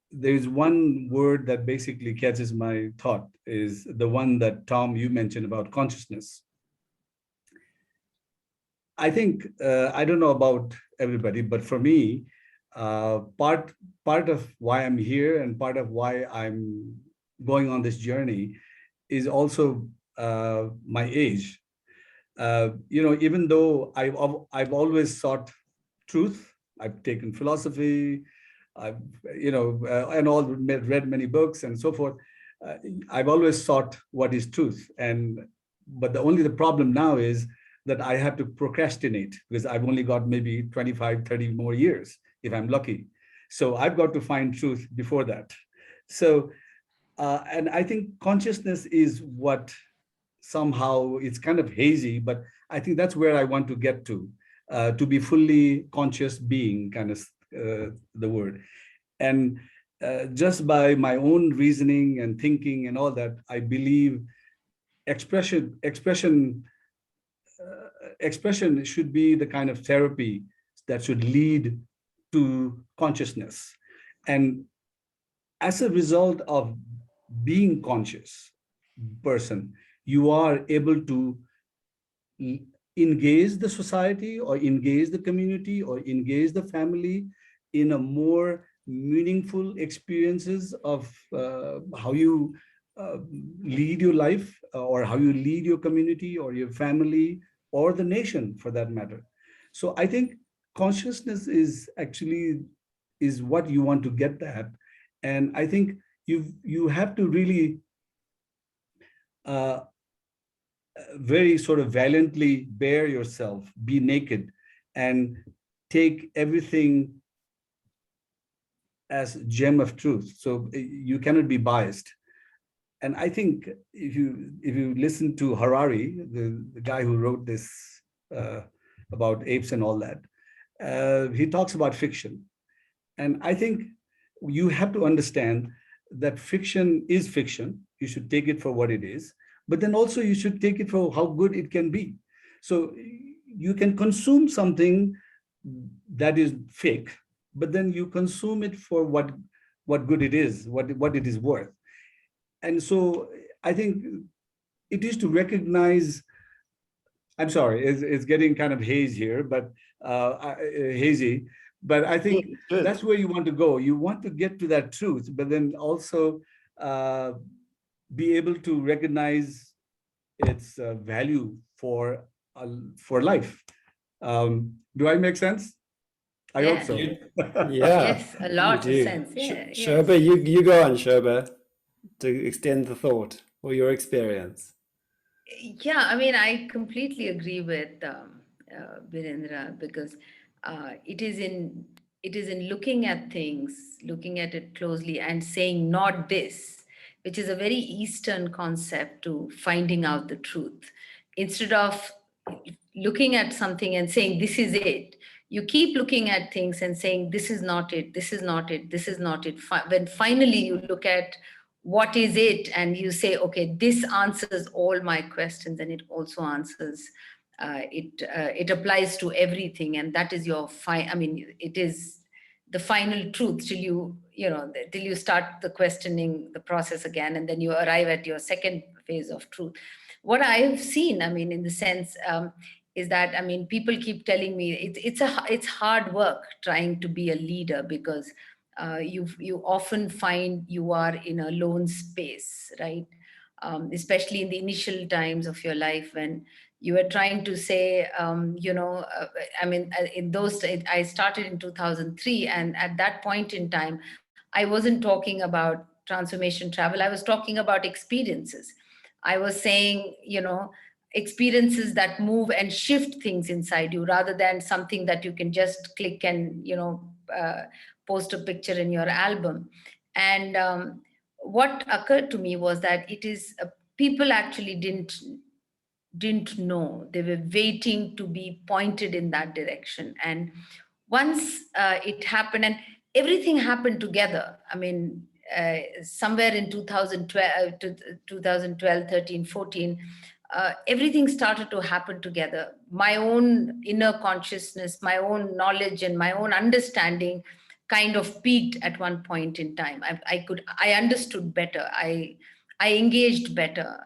there's one word that basically catches my thought, is the one that Tom, you mentioned about consciousness. I think, I don't know about everybody, but for me, part of why I'm here and part of why I'm going on this journey is also my age. Even though I've always sought truth, I've taken philosophy, I've and all read many books and so forth. I've always sought what is truth, but the problem now is that I have to procrastinate, because I've only got maybe 25, 30 more years if I'm lucky. So I've got to find truth before that. So, and I think consciousness is what somehow it's kind of hazy, but I think that's where I want to get to be fully conscious being, kind of the word. And just by my own reasoning and thinking and all that, I believe expression should be the kind of therapy that should lead to consciousness. And as a result of being conscious person, you are able to engage the society or engage the community or engage the family in a more meaningful experiences of how you lead your life or how you lead your community or your family or the nation for that matter. So I think consciousness is actually is what you want to get at. And I think you have to really very sort of valiantly bare yourself, be naked, and take everything as gem of truth. So you cannot be biased. And I think if you listen to Harari, the guy who wrote this about apes and all that, he talks about fiction. And I think you have to understand that fiction is fiction. You should take it for what it is, but then also you should take it for how good it can be. So you can consume something that is fake, but then you consume it for what good it is, what it is worth. And so I think it is to recognize, I'm sorry, it's getting kind of hazy here, but hazy. But I think that's where you want to go. You want to get to that truth, but then also be able to recognize its value for life. Do I make sense? I hope so. Yeah. Yes, a lot of sense. Yeah, Sherba, you go on, Sherba, to extend the thought or your experience. Yeah, I mean, I completely agree with Virendra, because it is in looking at things, looking at it closely and saying not this, which is a very Eastern concept to finding out the truth. Instead of looking at something and saying this is it, you keep looking at things and saying this is not it, this is not it, this is not it. When finally you look at what is it and you say, okay, this answers all my questions, and it also answers it applies to everything, and that is your it is the final truth till you start the questioning the process again, and then you arrive at your second phase of truth. What I've seen, in the sense, is that, people keep telling me it's hard work trying to be a leader, because you often find you are in a lone space, right? Especially in the initial times of your life when you are trying to say, in those, I started in 2003, and at that point in time, I wasn't talking about transformation travel. I was talking about experiences. I was saying, experiences that move and shift things inside you, rather than something that you can just click and, post a picture in your album. And what occurred to me was that it is people actually didn't know. They were waiting to be pointed in that direction. And once it happened, and everything happened together. Somewhere in 2012, 13, 14, everything started to happen together. My own inner consciousness, my own knowledge, and my own understanding kind of peaked at one point in time. I understood better. I engaged better.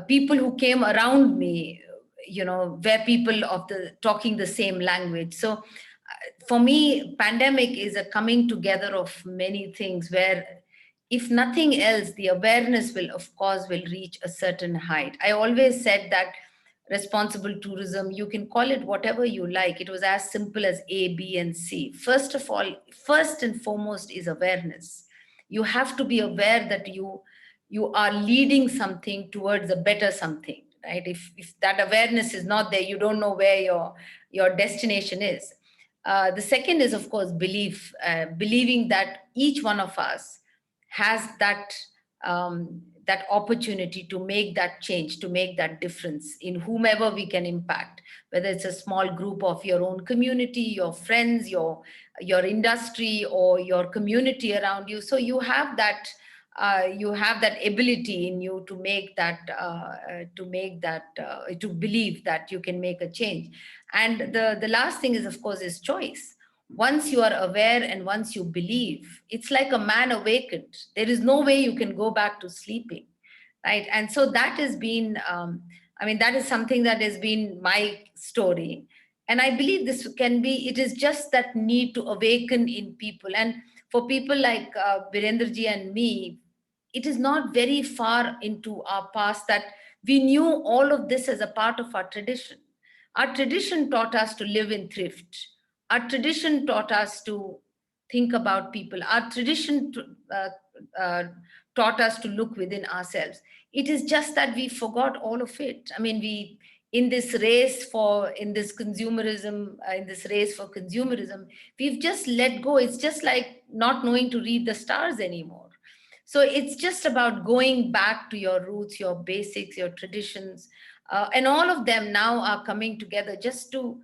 People who came around me, were people of talking the same language. So for me, pandemic is a coming together of many things, where if nothing else, the awareness will reach a certain height. I always said that responsible tourism, you can call it whatever you like. It was as simple as A, B, and C. First of all, first and foremost is awareness. You have to be aware that you are leading something towards a better something, right? If that awareness is not there, you don't know where your destination is. The second is, of course, believing that each one of us has that that opportunity to make that change, to make that difference in whomever we can impact, whether it's a small group of your own community, your friends, your industry, or your community around you. So you have that ability in you to make that, to believe that you can make a change. And the last thing is, of course, is choice. Once you are aware and once you believe, it's like a man awakened. There is no way you can go back to sleeping, right? And so that has been, that is something that has been my story. And I believe this can be, it is just that need to awaken in people. And for people like Birendraji and me, it is not very far into our past that we knew all of this as a part of our tradition. Our tradition taught us to live in thrift. Our tradition taught us to think about people. Our tradition taught us to look within ourselves. It is just that we forgot all of it. I mean, in this race for consumerism, we've just let go. It's just like not knowing to read the stars anymore. So it's just about going back to your roots, your basics, your traditions, and all of them now are coming together just to,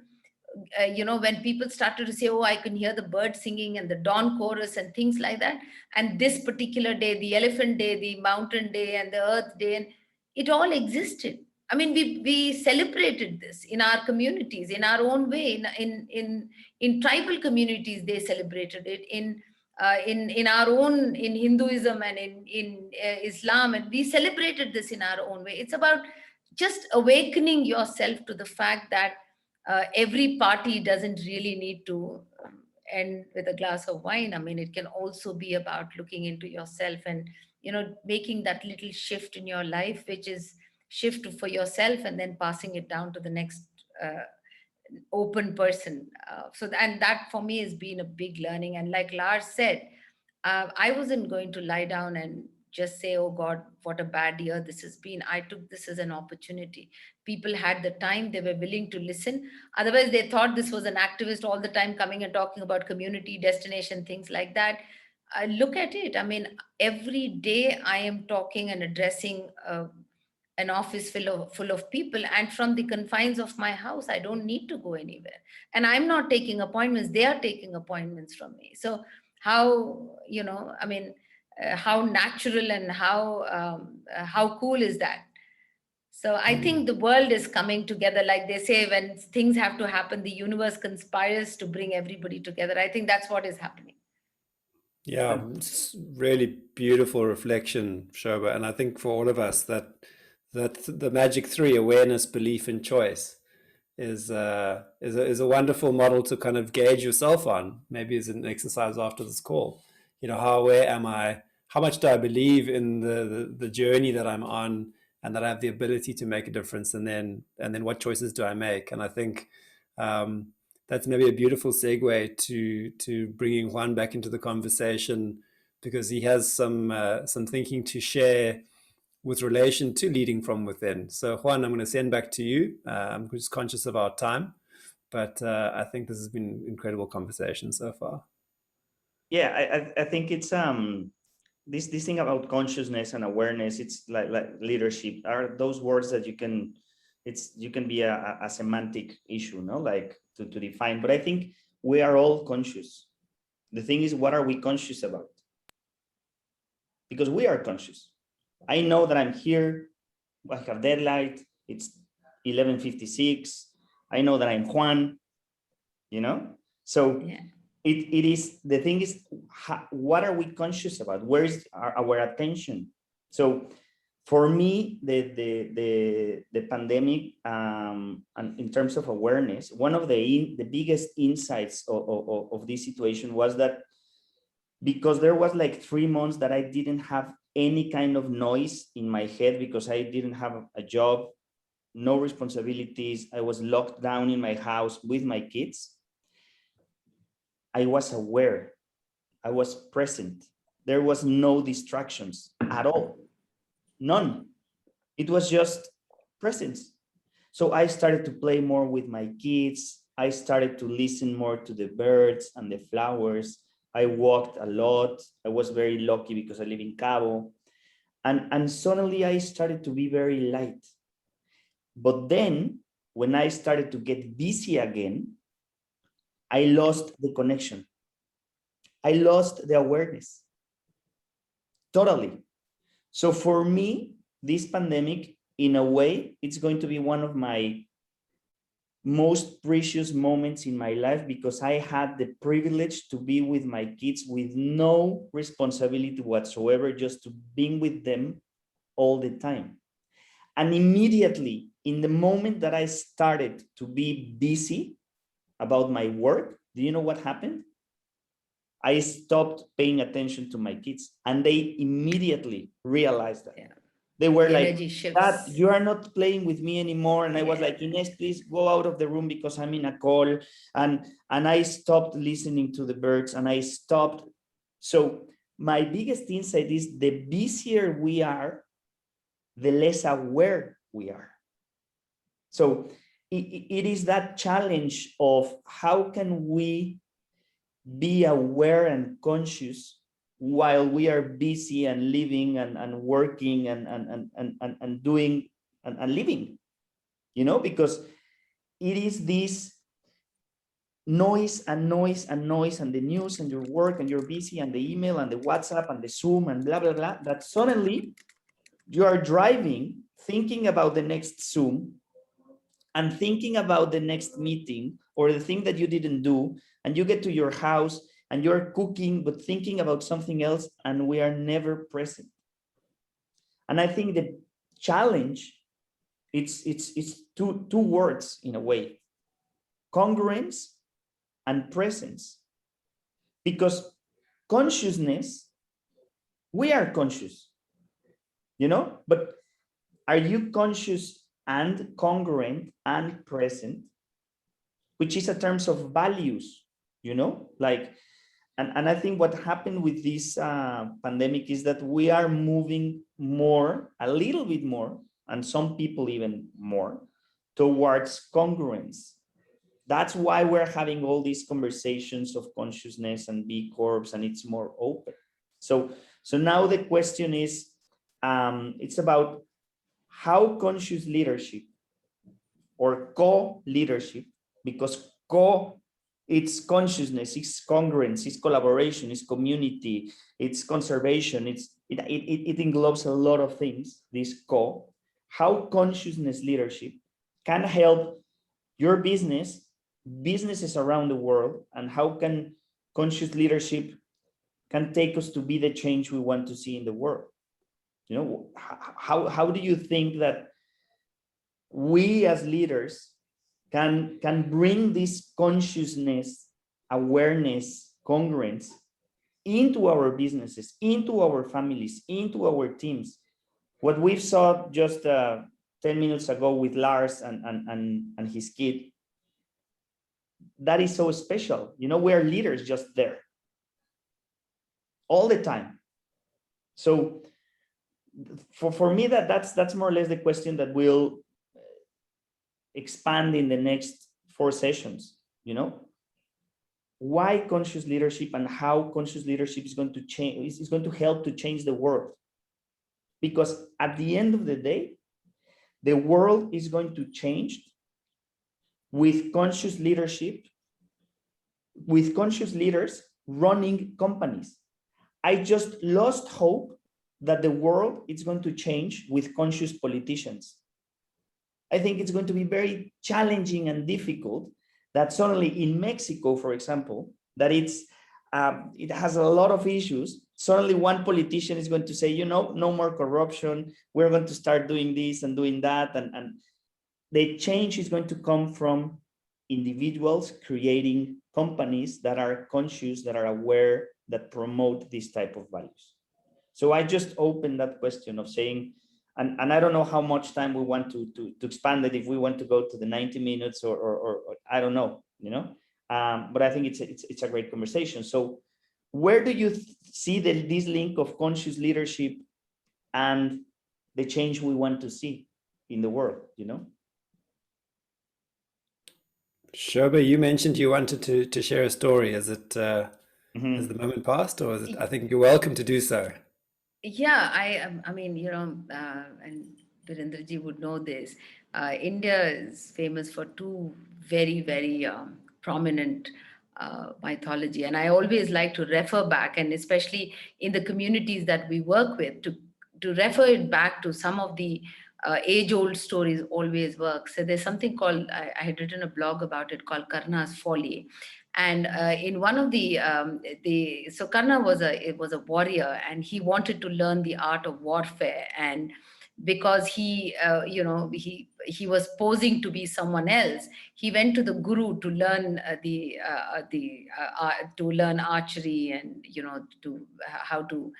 when people started to say, oh, I can hear the bird singing and the dawn chorus and things like that. And this particular day, the elephant day, the mountain day, and the earth day, and it all existed. I mean, we celebrated this in our communities, in our own way. In tribal communities, they celebrated it. In our own, in Hinduism and in Islam, and we celebrated this in our own way. It's about just awakening yourself to the fact that every party doesn't really need to end with a glass of wine. I mean, it can also be about looking into yourself and, making that little shift in your life, which is shift for yourself and then passing it down to the next open person. And that for me has been a big learning. And like Lars said, I wasn't going to lie down and just say, oh God, what a bad year this has been. I took this as an opportunity. People had the time, they were willing to listen. Otherwise, they thought this was an activist all the time coming and talking about community, destination, things like that. Look at it. I mean, every day I am talking and addressing an office full of people, and from the confines of my house, I don't need to go anywhere. And I'm not taking appointments, they are taking appointments from me. So how, how natural and how cool is that? So I think the world is coming together. Like they say, when things have to happen, the universe conspires to bring everybody together. I think that's what is happening. Yeah, it's really beautiful reflection, Shobha. And I think for all of us that the magic three, awareness, belief, and choice, is a wonderful model to kind of gauge yourself on, maybe as an exercise after this call. How aware am I? How much do I believe in the journey that I'm on, and that I have the ability to make a difference? And then what choices do I make? And I think that's maybe a beautiful segue to bringing Juan back into the conversation, because he has some thinking to share with relation to leading from within. So Juan, I'm going to send back to you. I'm just conscious of our time, but I think this has been an incredible conversation so far. Yeah, I think it's this thing about consciousness and awareness. It's like leadership are those words that you can be a semantic issue, no, like to define. But I think we are all conscious. The thing is, what are we conscious about? Because we are conscious. I know that I'm here. I have deadline. It's 11:56. I know that I'm Juan. So yeah. It is, the thing is, what are we conscious about? Where is our attention? So for me, the pandemic, and in terms of awareness, one of the biggest insights of this situation was that, because there was like 3 months that I didn't have any kind of noise in my head, because I didn't have a job, no responsibilities. I was locked down in my house with my kids. I was aware, I was present. There was no distractions at all, none. It was just presence. So I started to play more with my kids. I started to listen more to the birds and the flowers. I walked a lot. I was very lucky because I live in Cabo. And suddenly I started to be very light. But then when I started to get busy again, I lost the connection. I lost the awareness. Totally. So for me, this pandemic, in a way, it's going to be one of my most precious moments in my life, because I had the privilege to be with my kids with no responsibility whatsoever, just to being with them all the time. And immediately, in the moment that I started to be busy about my work, do you know what happened? I stopped paying attention to my kids, and they immediately realized that. Yeah. They were The like, energy shifts. "Dad, you are not playing with me anymore." And I was like, "Ines, please go out of the room because I'm in a call." And I stopped listening to the birds, and I stopped. So my biggest insight is, the busier we are, the less aware we are. So it is that challenge of how can we be aware and conscious while we are busy and living and working and doing and living, you know, because it is this noise and noise and noise and the news and your work and you're busy and the email and the WhatsApp and the Zoom and blah, blah, blah, that suddenly you are driving, thinking about the next Zoom and thinking about the next meeting or the thing that you didn't do, and you get to your house and you're cooking, but thinking about something else, and we are never present. And I think the challenge, it's two words in a way: congruence and presence. Because consciousness, we are conscious, you know, but are you conscious and congruent and present, which is a terms of values, you know, like, and I think what happened with this pandemic is that we are moving more, a little bit more, and some people even more, towards congruence. That's why we're having all these conversations of consciousness and B Corps, and it's more open. So now the question is, it's about how conscious leadership or co-leadership, because it's consciousness, it's congruence, it's collaboration, it's community, it's conservation, it englobes a lot of things, this how consciousness leadership can help your businesses around the world, and how can conscious leadership can take us to be the change we want to see in the world. You know, how do you think that we as leaders can bring this consciousness, awareness, congruence into our businesses, into our families, into our teams? What we saw just 10 minutes ago with Lars and his kid, that is so special. You know, we are leaders just there all the time. So for me, that's more or less the question that will expand in the next 4 sessions. You know, why conscious leadership, and how conscious leadership is going to change, is going to help to change the world. Because at the end of the day, the world is going to change with conscious leadership, with conscious leaders running companies. I just lost hope that the world is going to change with conscious politicians. I think it's going to be very challenging and difficult that suddenly in Mexico, for example, that it has a lot of issues. Suddenly one politician is going to say, you know, no more corruption. We're going to start doing this and doing that. And the change is going to come from individuals creating companies that are conscious, that are aware, that promote this type of values. So I just opened that question of saying, and I don't know how much time we want to expand it, if we want to go to the 90 minutes or I don't know, you know, but I think it's a great conversation. So where do you see this link of conscious leadership and the change we want to see in the world, you know? Shoba, you mentioned you wanted to share a story. Is it has Mm-hmm. the moment passed, or is it? I think you're welcome to do so. Yeah, I mean, and Virendraji would know this. India is famous for two very, very prominent mythology. And I always like to refer back, and especially in the communities that we work with, to refer it back to some of the age-old stories always work. So there's something called, I had written a blog about it called Karna's Folly. And in one of so Karna was a warrior, and he wanted to learn the art of warfare. And because he was posing to be someone else, he went to the guru to learn to learn archery, and to how to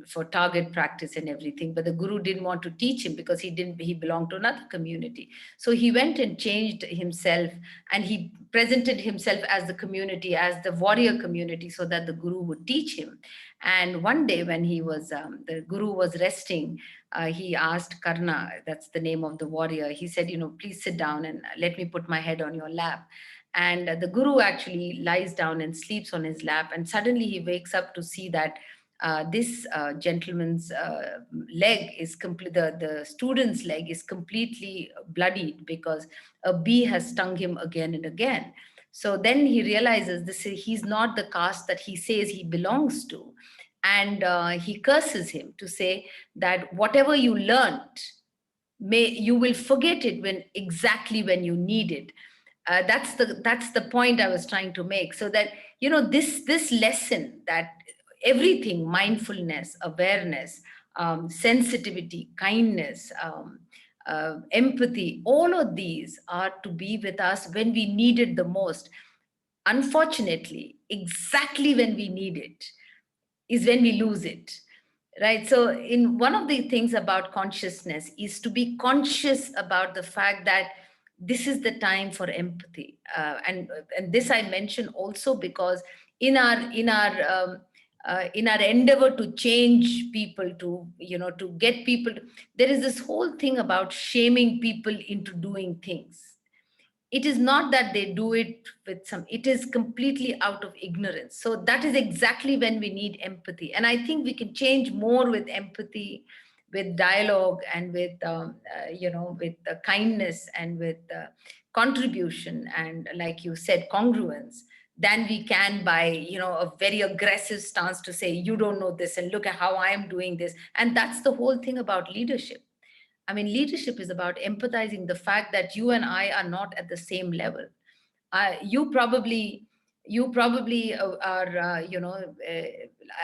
for target practice and everything. But the guru didn't want to teach him because he belonged to another community. So he went and changed himself, and he presented himself as the community, as the warrior community, so that the guru would teach him. And one day when the guru was resting, he asked Karna, that's the name of the warrior, he said, please sit down and let me put my head on your lap. And the guru actually lies down and sleeps on his lap. And suddenly he wakes up to see that this gentleman's leg is the student's leg is completely bloodied because a bee has stung him again and again. So then he realizes he's not the caste that he says he belongs to. And he curses him to say that whatever you learned, you will forget it exactly when you need it. That's the point I was trying to make. So that this lesson, that everything, mindfulness, awareness, sensitivity, kindness, empathy, all of these are to be with us when we need it the most. Unfortunately, exactly when we need it is when we lose it, right? So in one of the things about consciousness is to be conscious about the fact that this is the time for empathy, and this I mention also because in our endeavor to change people, to get people there is this whole thing about shaming people into doing things. It is not that they do it it is completely out of ignorance. So that is exactly when we need empathy. And I think we can change more with empathy, with dialogue, and with with kindness, and with contribution, and like you said, congruence, than we can by a very aggressive stance to say you don't know this and look at how I am doing this. And that's the whole thing about leadership. I mean, leadership is about empathizing the fact that you and I are not at the same level. You probably are,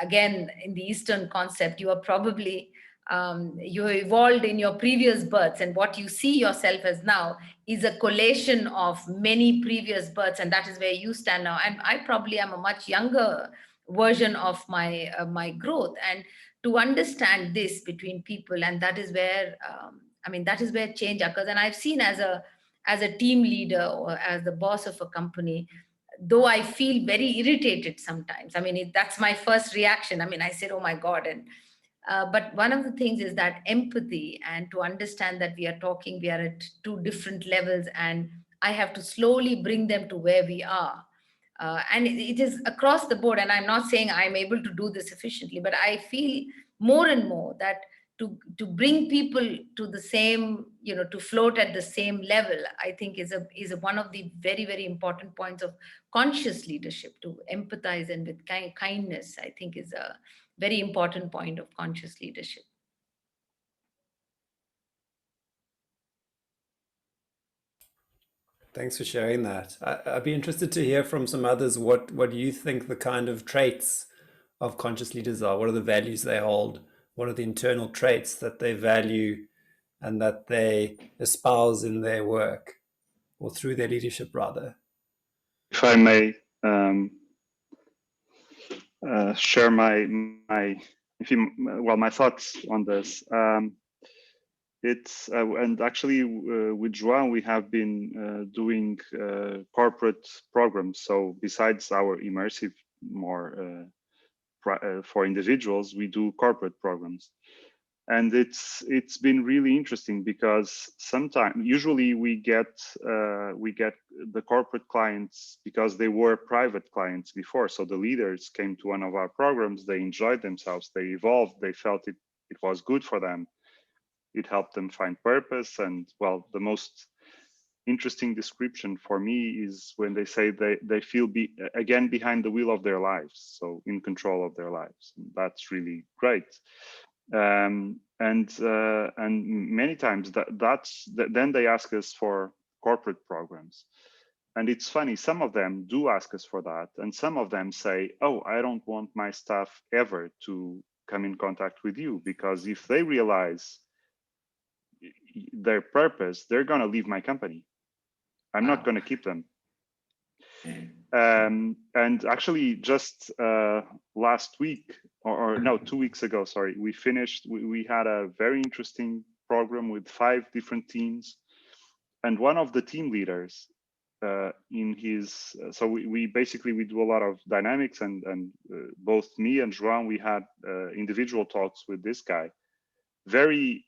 again, in the Eastern concept, you are probably, you evolved in your previous births, and what you see yourself as now is a collation of many previous births, and that is where you stand now. And I probably am a much younger version of my growth. And to understand this between people, and that is where that is where change occurs. And I've seen as a team leader or as the boss of a company, though I feel very irritated sometimes. I mean, that's my first reaction. I mean, I said, oh my God. And but one of the things is that empathy, and to understand that we are at two different levels, and I have to slowly bring them to where we are. And it is across the board. And I'm not saying I'm able to do this efficiently, but I feel more and more that to bring people to the same, to float at the same level, I think is one of the very, very important points of conscious leadership. To empathize and with kindness, I think, is a very important point of conscious leadership. Thanks for sharing that. I'd be interested to hear from some others what you think the kind of traits of conscious leaders are. What are the values they hold? What are the internal traits that they value and that they espouse in their work, or through their leadership, rather? If I may share my thoughts on this. It's and actually with Juan we have been doing corporate programs. So besides our immersive more for individuals, we do corporate programs. And it's been really interesting because usually we get the corporate clients because they were private clients before. So the leaders came to one of our programs, they enjoyed themselves, they evolved, they felt it was good for them. It helped them find purpose. And well, the most interesting description for me is when they say they feel again behind the wheel of their lives, so in control of their lives. That's really great. And many times then they ask us for corporate programs. And it's funny, some of them do ask us for that, and some of them say, oh, I don't want my staff ever to come in contact with you, because if they realize their purpose, they're going to leave my company. I'm not going to keep them. And actually just last week, or no, 2 weeks ago, sorry, we had a very interesting program with 5 different teams. And one of the team leaders in his, so we basically, we do a lot of dynamics, and both me and Juan, we had individual talks with this guy, very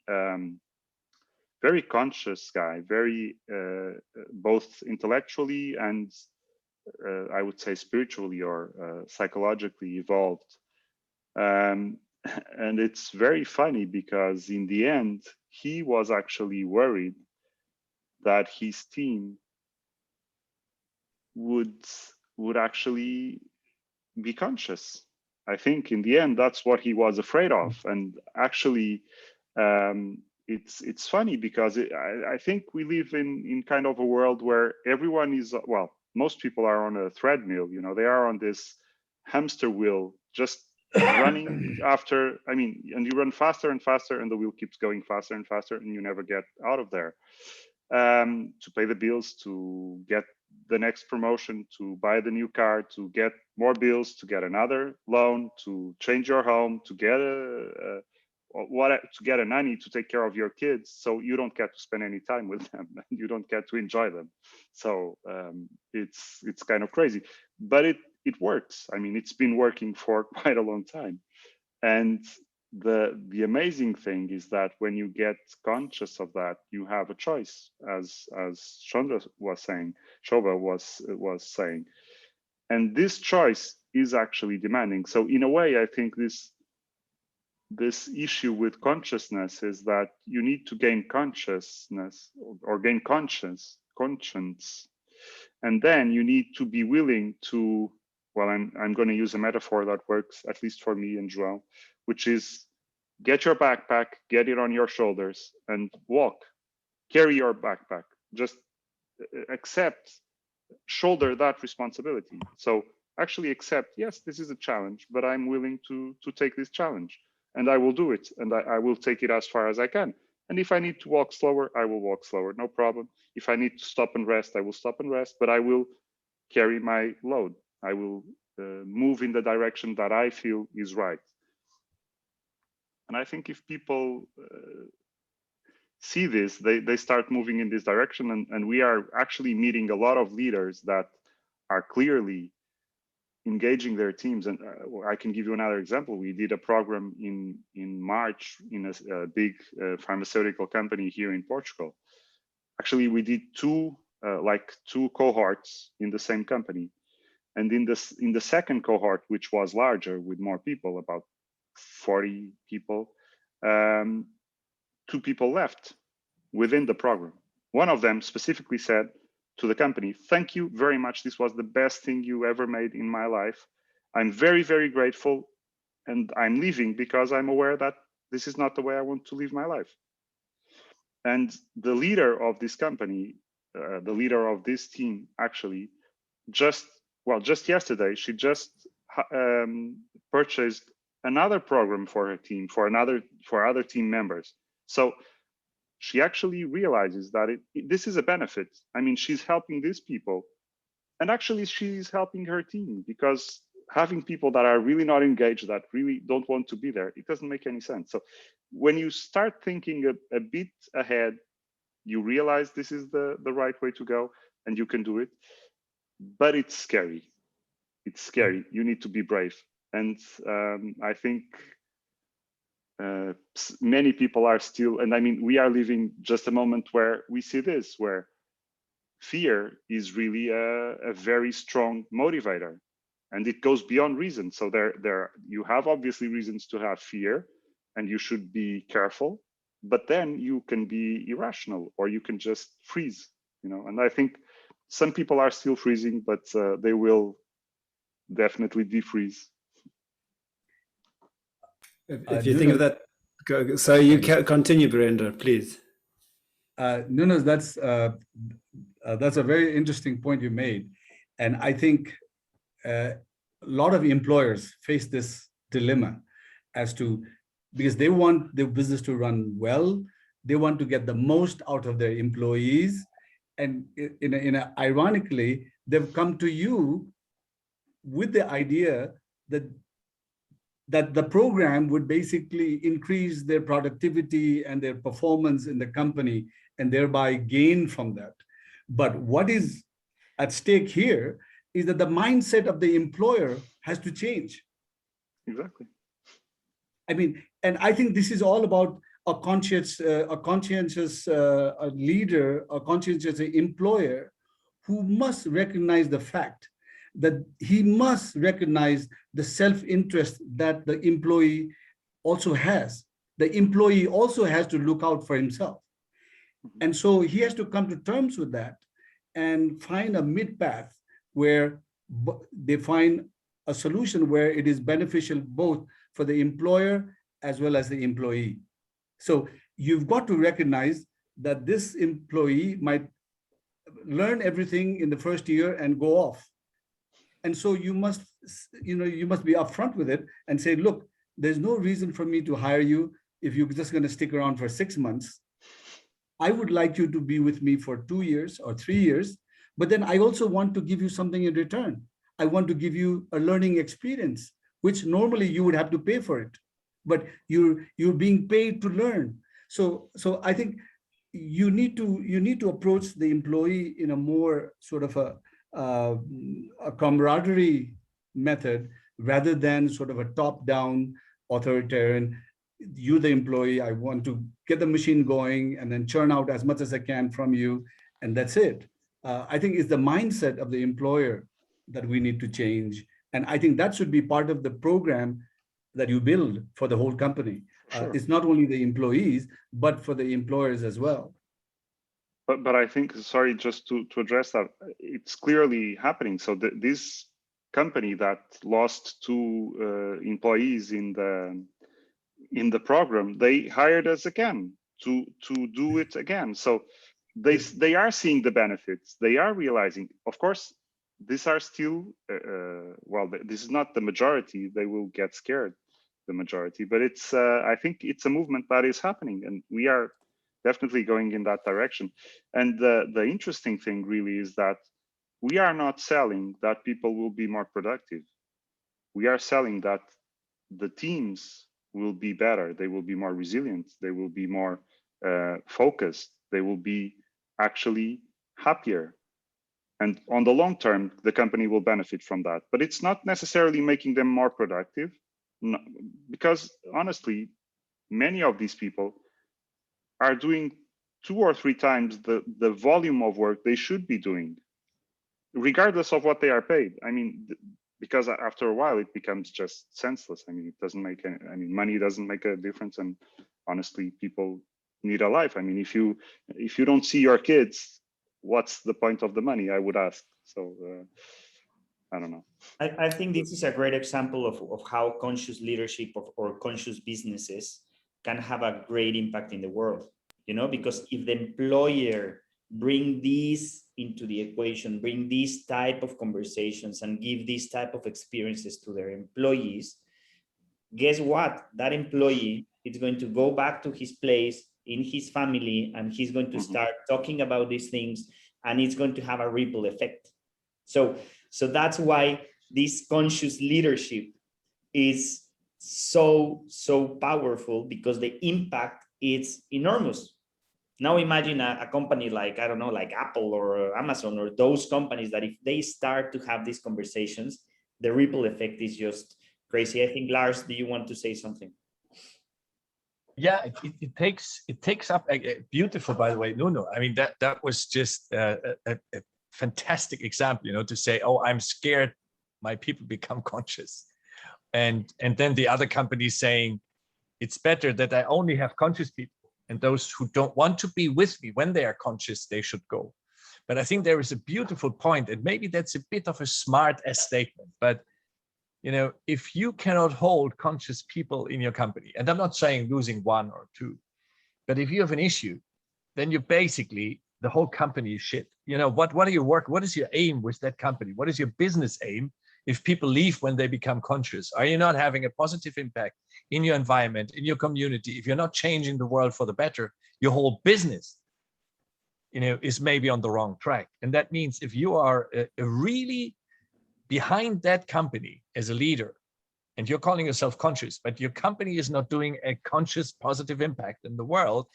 conscious guy, very both intellectually and I would say spiritually or psychologically evolved. And it's very funny because in the end, he was actually worried that his team would actually be conscious. I think in the end, that's what he was afraid of. And actually, it's funny because I think we live in kind of a world where everyone is, well, most people are on a treadmill, you know, they are on this hamster wheel, just running after, I mean, and you run faster and faster and the wheel keeps going faster and faster and you never get out of there. To pay the bills, to get the next promotion, to buy the new car, to get more bills, to get another loan, to change your home, to get to get a nanny to take care of your kids, so you don't get to spend any time with them and you don't get to enjoy them. So it's kind of crazy, but it works. I mean, it's been working for quite a long time. And the amazing thing is that when you get conscious of that, you have a choice, as Shobha was saying, and this choice is actually demanding. So in a way, I think this issue with consciousness is that you need to gain consciousness or gain conscience, and then you need to be willing to, well, I'm going to use a metaphor that works at least for me and João, which is get your backpack, get it on your shoulders and walk, carry your backpack, just accept, shoulder that responsibility. So actually accept, yes, this is a challenge, but I'm willing to take this challenge and I will do it. And I will take it as far as I can. And if I need to walk slower, I will walk slower, no problem. If I need to stop and rest, I will stop and rest, but I will carry my load. I will move in the direction that I feel is right. And I think if people see this, they start moving in this direction. And we are actually meeting a lot of leaders that are clearly engaging their teams. And I can give you another example. We did a program in March in a big pharmaceutical company here in Portugal. Actually, we did two cohorts in the same company. And in the second cohort, which was larger with more people, about 40 people, 2 people left within the program. One of them specifically said to the company, "Thank you very much. This was the best thing you ever made in my life. I'm very, very grateful. And I'm leaving because I'm aware that this is not the way I want to live my life." And the leader of this company, the leader of this team, actually, just yesterday, she just purchased another program for her team, for other team members. So she actually realizes that this is a benefit. I mean, she's helping these people, and actually she's helping her team, because having people that are really not engaged, that really don't want to be there, it doesn't make any sense. So when you start thinking a bit ahead, you realize this is the right way to go, and you can do it. But it's scary. It's scary. You need to be brave. And I think many people are still, and I mean, we are living just a moment where we see this, where fear is really a very strong motivator, and it goes beyond reason. So you have obviously reasons to have fear, and you should be careful, but then you can be irrational, or you can just freeze, you know. And I think some people are still freezing, but they will definitely defreeze. If you think of that, so you can continue, Brenda, please. No, that's a very interesting point you made, and I think a lot of employers face this dilemma as to, because they want their business to run well, they want to get the most out of their employees, and ironically, they've come to you with the idea that the program would basically increase their productivity and their performance in the company, and thereby gain from that. But what is at stake here is that the mindset of the employer has to change. Exactly. I mean, and I think this is all about a conscientious leader, a conscientious employer, who must recognize the fact that he must recognize the self-interest that the employee also has. The employee also has to look out for himself. And so he has to come to terms with that and find a mid-path where they find a solution where it is beneficial both for the employer as well as the employee. So you've got to recognize that this employee might learn everything in the first year and go off. And so you must be upfront with it and say, look, there's no reason for me to hire you if you're just going to stick around for 6 months. I would like you to be with me for 2 years or 3 years, but then I also want to give you something in return. I want to give you a learning experience, which normally you would have to pay for it, but you're being paid to learn. So I think you need to approach the employee in a more sort of a camaraderie method rather than sort of a top-down authoritarian. You, the employee, I want to get the machine going and then churn out as much as I can from you, and that's it. I think it's the mindset of the employer that we need to change. And I think that should be part of the program that you build for the whole company. Sure. It's not only the employees, but for the employers as well. But I think, sorry, just to address that, it's clearly happening. So this company that lost 2 employees in the program, they hired us again to do it again. So they are seeing the benefits. They are realizing, of course, these are still, well, this is not the majority. They will get scared, the majority, but it's, I think it's a movement that is happening, and we are definitely going in that direction. And the interesting thing really is that we are not selling that people will be more productive. We are selling that the teams will be better. They will be more resilient. They will be more focused. They will be actually happier. And on the long term, the company will benefit from that. But it's not necessarily making them more productive, no, because honestly, many of these people are doing 2 or 3 times the volume of work they should be doing, regardless of what they are paid. I mean, because after a while, it becomes just senseless. I mean, it doesn't make any, I mean, money doesn't make a difference. And honestly, people need a life. I mean, if you don't see your kids, what's the point of the money, I would ask. So I don't know. I think this is a great example of how conscious leadership or conscious businesses can have a great impact in the world, you know, because if the employer bring these into the equation, bring these type of conversations and give these type of experiences to their employees, guess what? That employee is going to go back to his place in his family, and he's going to start talking about these things, and it's going to have a ripple effect. So that's why this conscious leadership is so powerful, because the impact is enormous. Now imagine a company like, I don't know, like Apple or Amazon or those companies that if they start to have these conversations, the ripple effect is just crazy. I think, Lars, do you want to say something? Yeah, it takes up beautiful, by the way, Nuno. I mean, that was just a fantastic example, to say, oh, I'm scared my people become conscious. And then the other company saying, it's better that I only have conscious people, and those who don't want to be with me when they are conscious, they should go. But I think there is a beautiful point, and maybe that's a bit of a smart ass statement, but if you cannot hold conscious people in your company, and I'm not saying losing one or two, but if you have an issue, then you basically, the whole company is shit. What are your work? What is your aim with that company? What is your business aim? If people leave when they become conscious, are you not having a positive impact in your environment, in your community? If you're not changing the world for the better, your whole business, is maybe on the wrong track. And that means if you are a really behind that company as a leader, and you're calling yourself conscious, but your company is not doing a conscious positive impact in the world,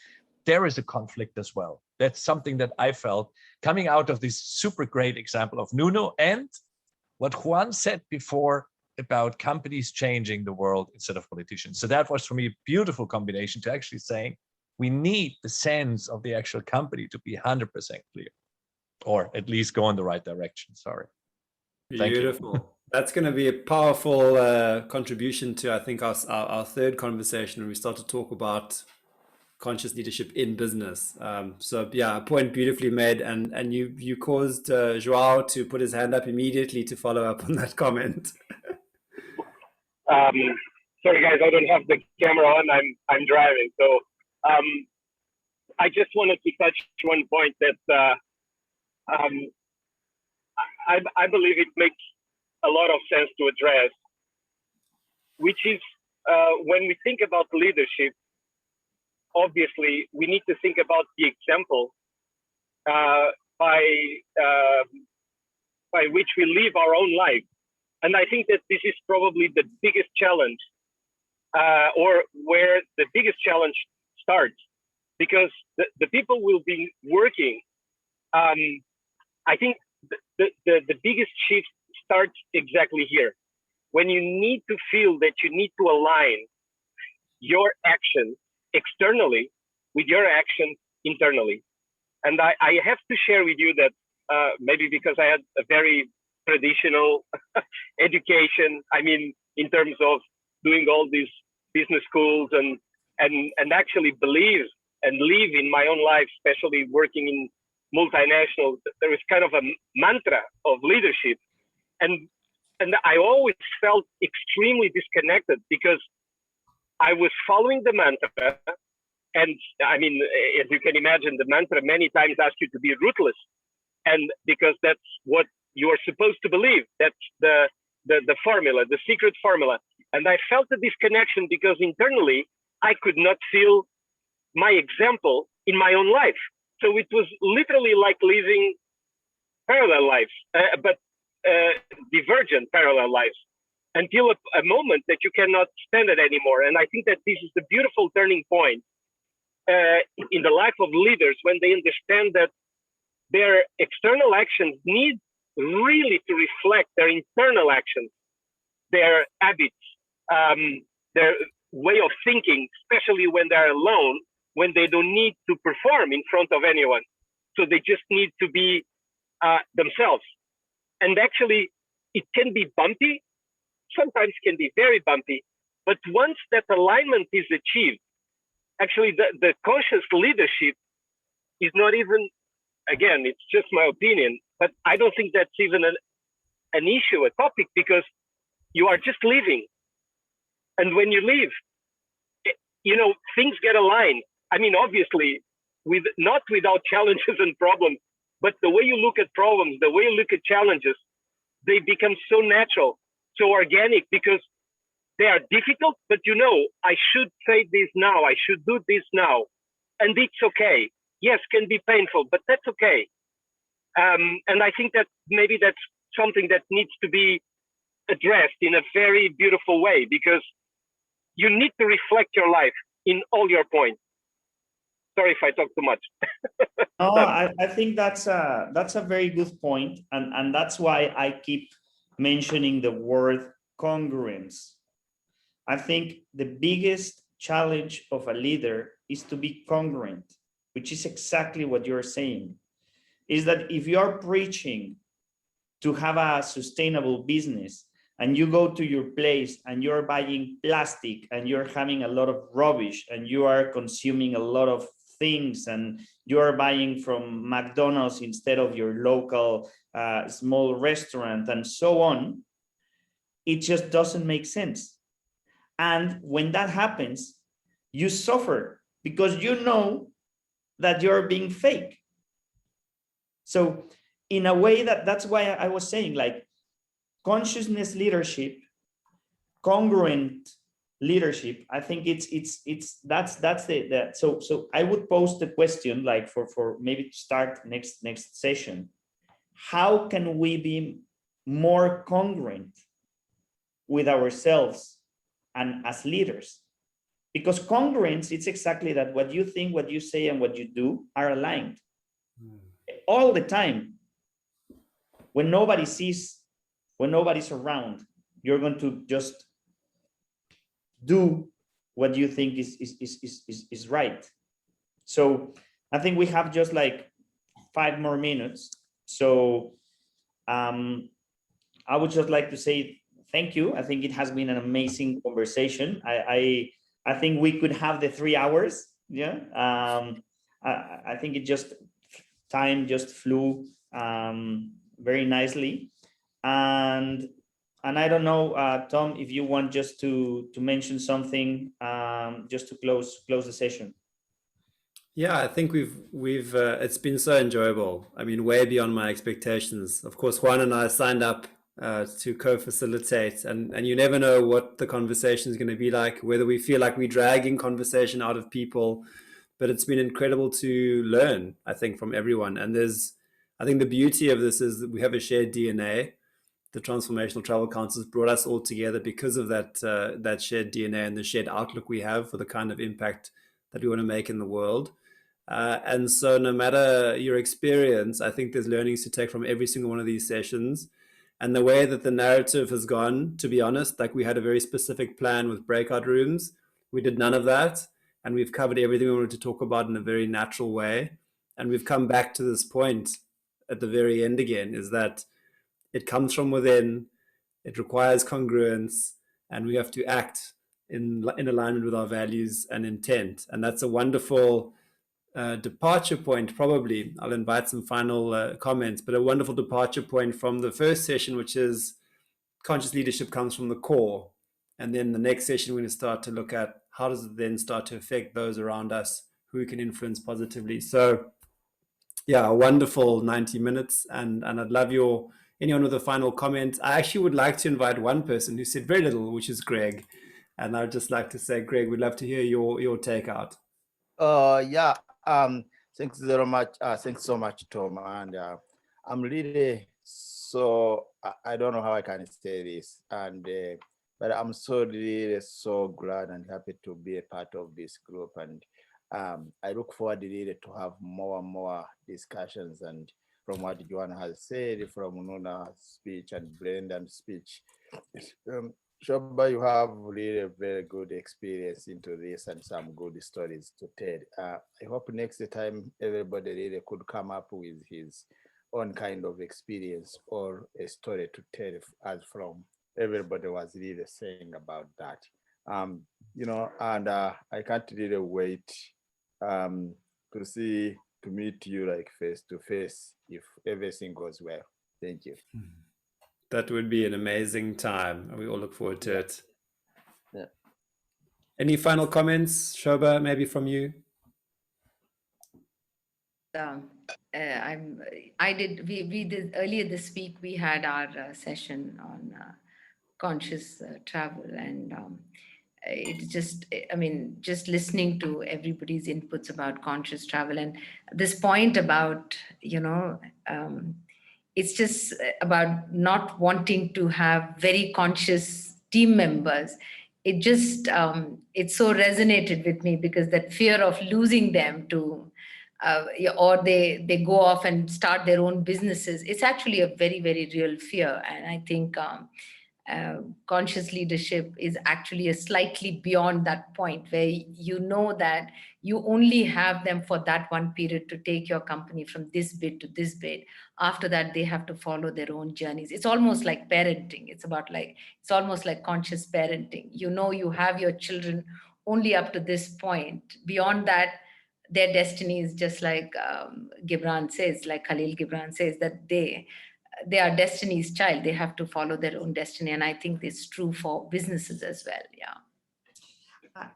there is a conflict as well. That's something that I felt coming out of this super great example of Nuno, and what Juan said before about companies changing the world instead of politicians. So that was for me a beautiful combination to actually saying we need the sense of the actual company to be 100% clear, or at least go in the right direction. Sorry. Beautiful. That's going to be a powerful contribution to, I think, our third conversation when we start to talk about conscious leadership in business. So yeah, a point beautifully made, and you caused Joao to put his hand up immediately to follow up on that comment. Sorry guys, I don't have the camera on. I'm driving, so I just wanted to touch one point that I believe it makes a lot of sense to address, which is when we think about leadership, obviously we need to think about the example by which we live our own life. And I think that this is probably the biggest challenge, or where the biggest challenge starts, because the people will be working. I think the biggest shift starts exactly here, when you need to feel that you need to align your action externally with your action internally. And I have to share with you that maybe because I had a very traditional education, I mean, in terms of doing all these business schools and actually believe and live in my own life, especially working in multinational, there is kind of a mantra of leadership. And I always felt extremely disconnected because I was following the mantra. And I mean, as you can imagine, the mantra many times asks you to be ruthless. And because that's what you are supposed to believe. That's the formula, the secret formula. And I felt a disconnection because internally, I could not feel my example in my own life. So it was literally like living parallel lives, but divergent parallel lives, until a moment that you cannot stand it anymore. And I think that this is the beautiful turning point in the life of leaders, when they understand that their external actions need really to reflect their internal actions, their habits, their way of thinking, especially when they're alone, when they don't need to perform in front of anyone. So they just need to be themselves. And actually, it can be bumpy, sometimes can be very bumpy, but once that alignment is achieved, actually the conscious leadership is not even, again, it's just my opinion, but I don't think that's even an issue, a topic, because you are just living. And when you live, things get aligned. I mean, obviously, not without challenges and problems, but the way you look at problems, the way you look at challenges, they become so natural, so organic, because they are difficult, but I should say this now, I should do this now. And it's okay. Yes, can be painful, but that's okay. And I think that maybe that's something that needs to be addressed in a very beautiful way, because you need to reflect your life in all your points. Sorry if I talk too much. No, I think that's a very good point, and that's why I keep mentioning the word congruence. I think the biggest challenge of a leader is to be congruent, which is exactly what you're saying. Is that if you're preaching to have a sustainable business and you go to your place and you're buying plastic and you're having a lot of rubbish and you are consuming a lot of things and you are buying from McDonald's instead of your local small restaurant and so on, it just doesn't make sense. And when that happens, you suffer because you know that you're being fake. So in a way that's why I was saying, like, consciousness leadership, congruent leadership, I think that's the so I would pose the question, like, for maybe to start next session, how can we be more congruent with ourselves and as leaders? Because congruence, it's exactly that. What you think, what you say, and what you do are aligned all the time. When nobody sees, when nobody's around, you're going to just do what you think is right. So I think we have just like 5 more minutes. So I would just like to say thank you. I think it has been an amazing conversation. I think we could have the 3 hours. Yeah. I think time just flew very nicely. And I don't know, Tom, if you want just to mention something, just to close the session. Yeah, I think we've it's been so enjoyable. I mean, way beyond my expectations. Of course, Juan and I signed up to co-facilitate, and you never know what the conversation is going to be like, whether we feel like we're dragging conversation out of people, but it's been incredible to learn, I think, from everyone. And I think the beauty of this is that we have a shared DNA. The Transformational Travel Council has brought us all together because of that shared DNA and the shared outlook we have for the kind of impact that we want to make in the world. And so no matter your experience, I think there's learnings to take from every single one of these sessions. And the way that the narrative has gone, to be honest, like, we had a very specific plan with breakout rooms. We did none of that. And we've covered everything we wanted to talk about in a very natural way. And we've come back to this point at the very end again, is that it comes from within, it requires congruence, and we have to act in alignment with our values and intent. And that's a wonderful departure point, probably. I'll invite some final comments, but a wonderful departure point from the first session, which is conscious leadership comes from the core. And then the next session, we're going to start to look at how does it then start to affect those around us who we can influence positively. So yeah, a wonderful 90 minutes. And I'd love anyone with a final comment. I actually would like to invite one person who said very little, which is Greg. And I'd just like to say, Greg, we'd love to hear your take out. Yeah. Thanks very much. Thanks so much, Tom. And I'm really I don't know how I can say this, but I'm really so glad and happy to be a part of this group. And I look forward really to have more and more discussions. And from what Juan has said, from Nuna's speech and Brendan's speech, Shoba, you have really a very good experience into this and some good stories to tell. I hope next time everybody really could come up with his own kind of experience or a story to tell, as from everybody was really saying about that. And I can't really wait to meet you like face to face if everything goes well. Thank you. That would be an amazing time. We all look forward to it. Yeah. Any final comments, Shoba, maybe from you? We did earlier this week, we had our session on conscious travel, and it just, just listening to everybody's inputs about conscious travel, and this point about, it's just about not wanting to have very conscious team members. It just, it so resonated with me, because that fear of losing them to, or they go off and start their own businesses, it's actually a very, very real fear. And I think conscious leadership is actually a slightly beyond that point where you know that you only have them for that one period to take your company from this bit to this bit. After that, they have to follow their own journeys. It's almost like parenting. It's almost like conscious parenting. You know, you have your children only up to this point. Beyond that, their destiny is just like Khalil Gibran says, that they are destiny's child. They have to follow their own destiny. And I think it's true for businesses as well. Yeah.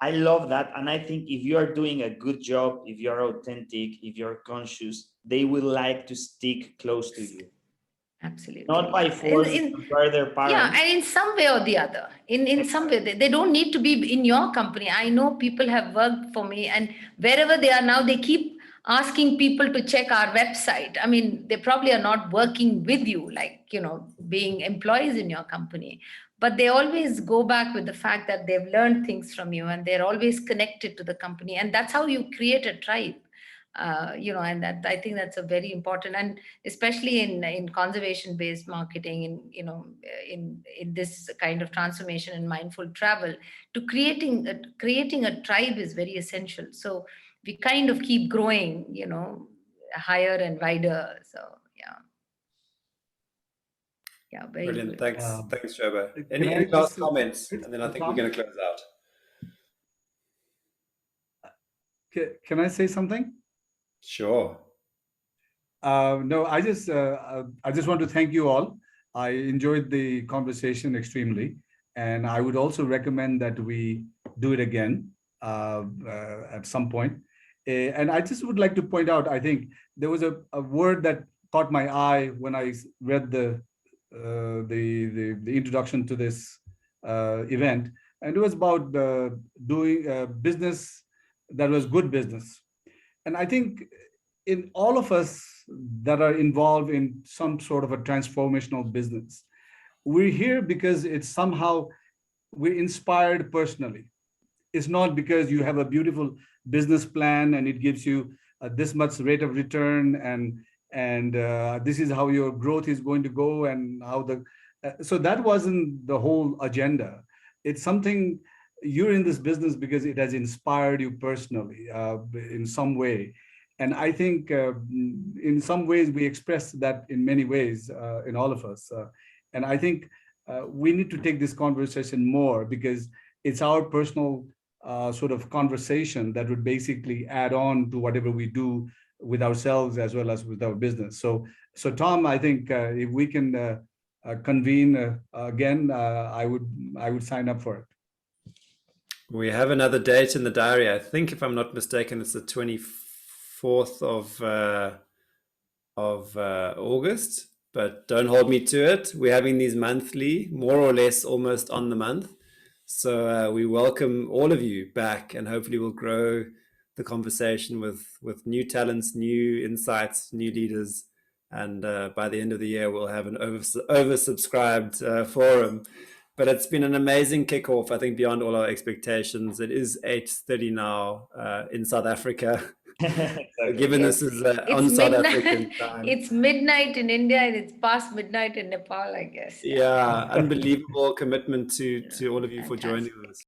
I love that. And I think if you are doing a good job, if you're authentic, if you're conscious, they will like to stick close to you. Absolutely. Not by force, by their parents. Yeah, and in some way or the other, in some way, they don't need to be in your company. I know people have worked for me, and wherever they are now, they keep asking people to check our website. I mean, they probably are not working with you, like, being employees in your company, but they always go back with the fact that they've learned things from you, and they're always connected to the company. And that's how you create a tribe. And that, I think that's a very important, and especially in conservation-based marketing, in this kind of transformation and mindful travel, to creating a tribe is very essential. So we kind of keep growing, higher and wider. So yeah, very brilliant. good. Thanks, Joba. Any last comments, and then I think we're going to close out. Can I say something? Sure. No, I just want to thank you all. I enjoyed the conversation extremely, and I would also recommend that we do it again at some point. And I just would like to point out, I think there was a word that caught my eye when I read the introduction to this event, and it was about doing business that was good business. And I think in all of us that are involved in some sort of a transformational business, we're here because it's somehow we're inspired personally. It's not because you have a beautiful business plan and it gives you this much rate of return and this is how your growth is going to go and how so that wasn't the whole agenda. It's something, you're in this business because it has inspired you personally in some way. And I think in some ways we express that in many ways in all of us. And I think we need to take this conversation more because it's our personal sort of conversation that would basically add on to whatever we do with ourselves as well as with our business. So Tom, I think if we can convene again, I would sign up for it. We have another date in the diary. I think, if I'm not mistaken, it's the 24th of August, but don't hold me to it. We're having these monthly, more or less almost on the month. So we welcome all of you back, and hopefully we'll grow the conversation with new talents, new insights, new leaders. And by the end of the year, we'll have an oversubscribed forum. But it's been an amazing kickoff, I think, beyond all our expectations. It is 8:30 now in South Africa. Given this is on South African time. It's midnight in India and it's past midnight in Nepal, I guess. Yeah, unbelievable commitment to all of you for joining us.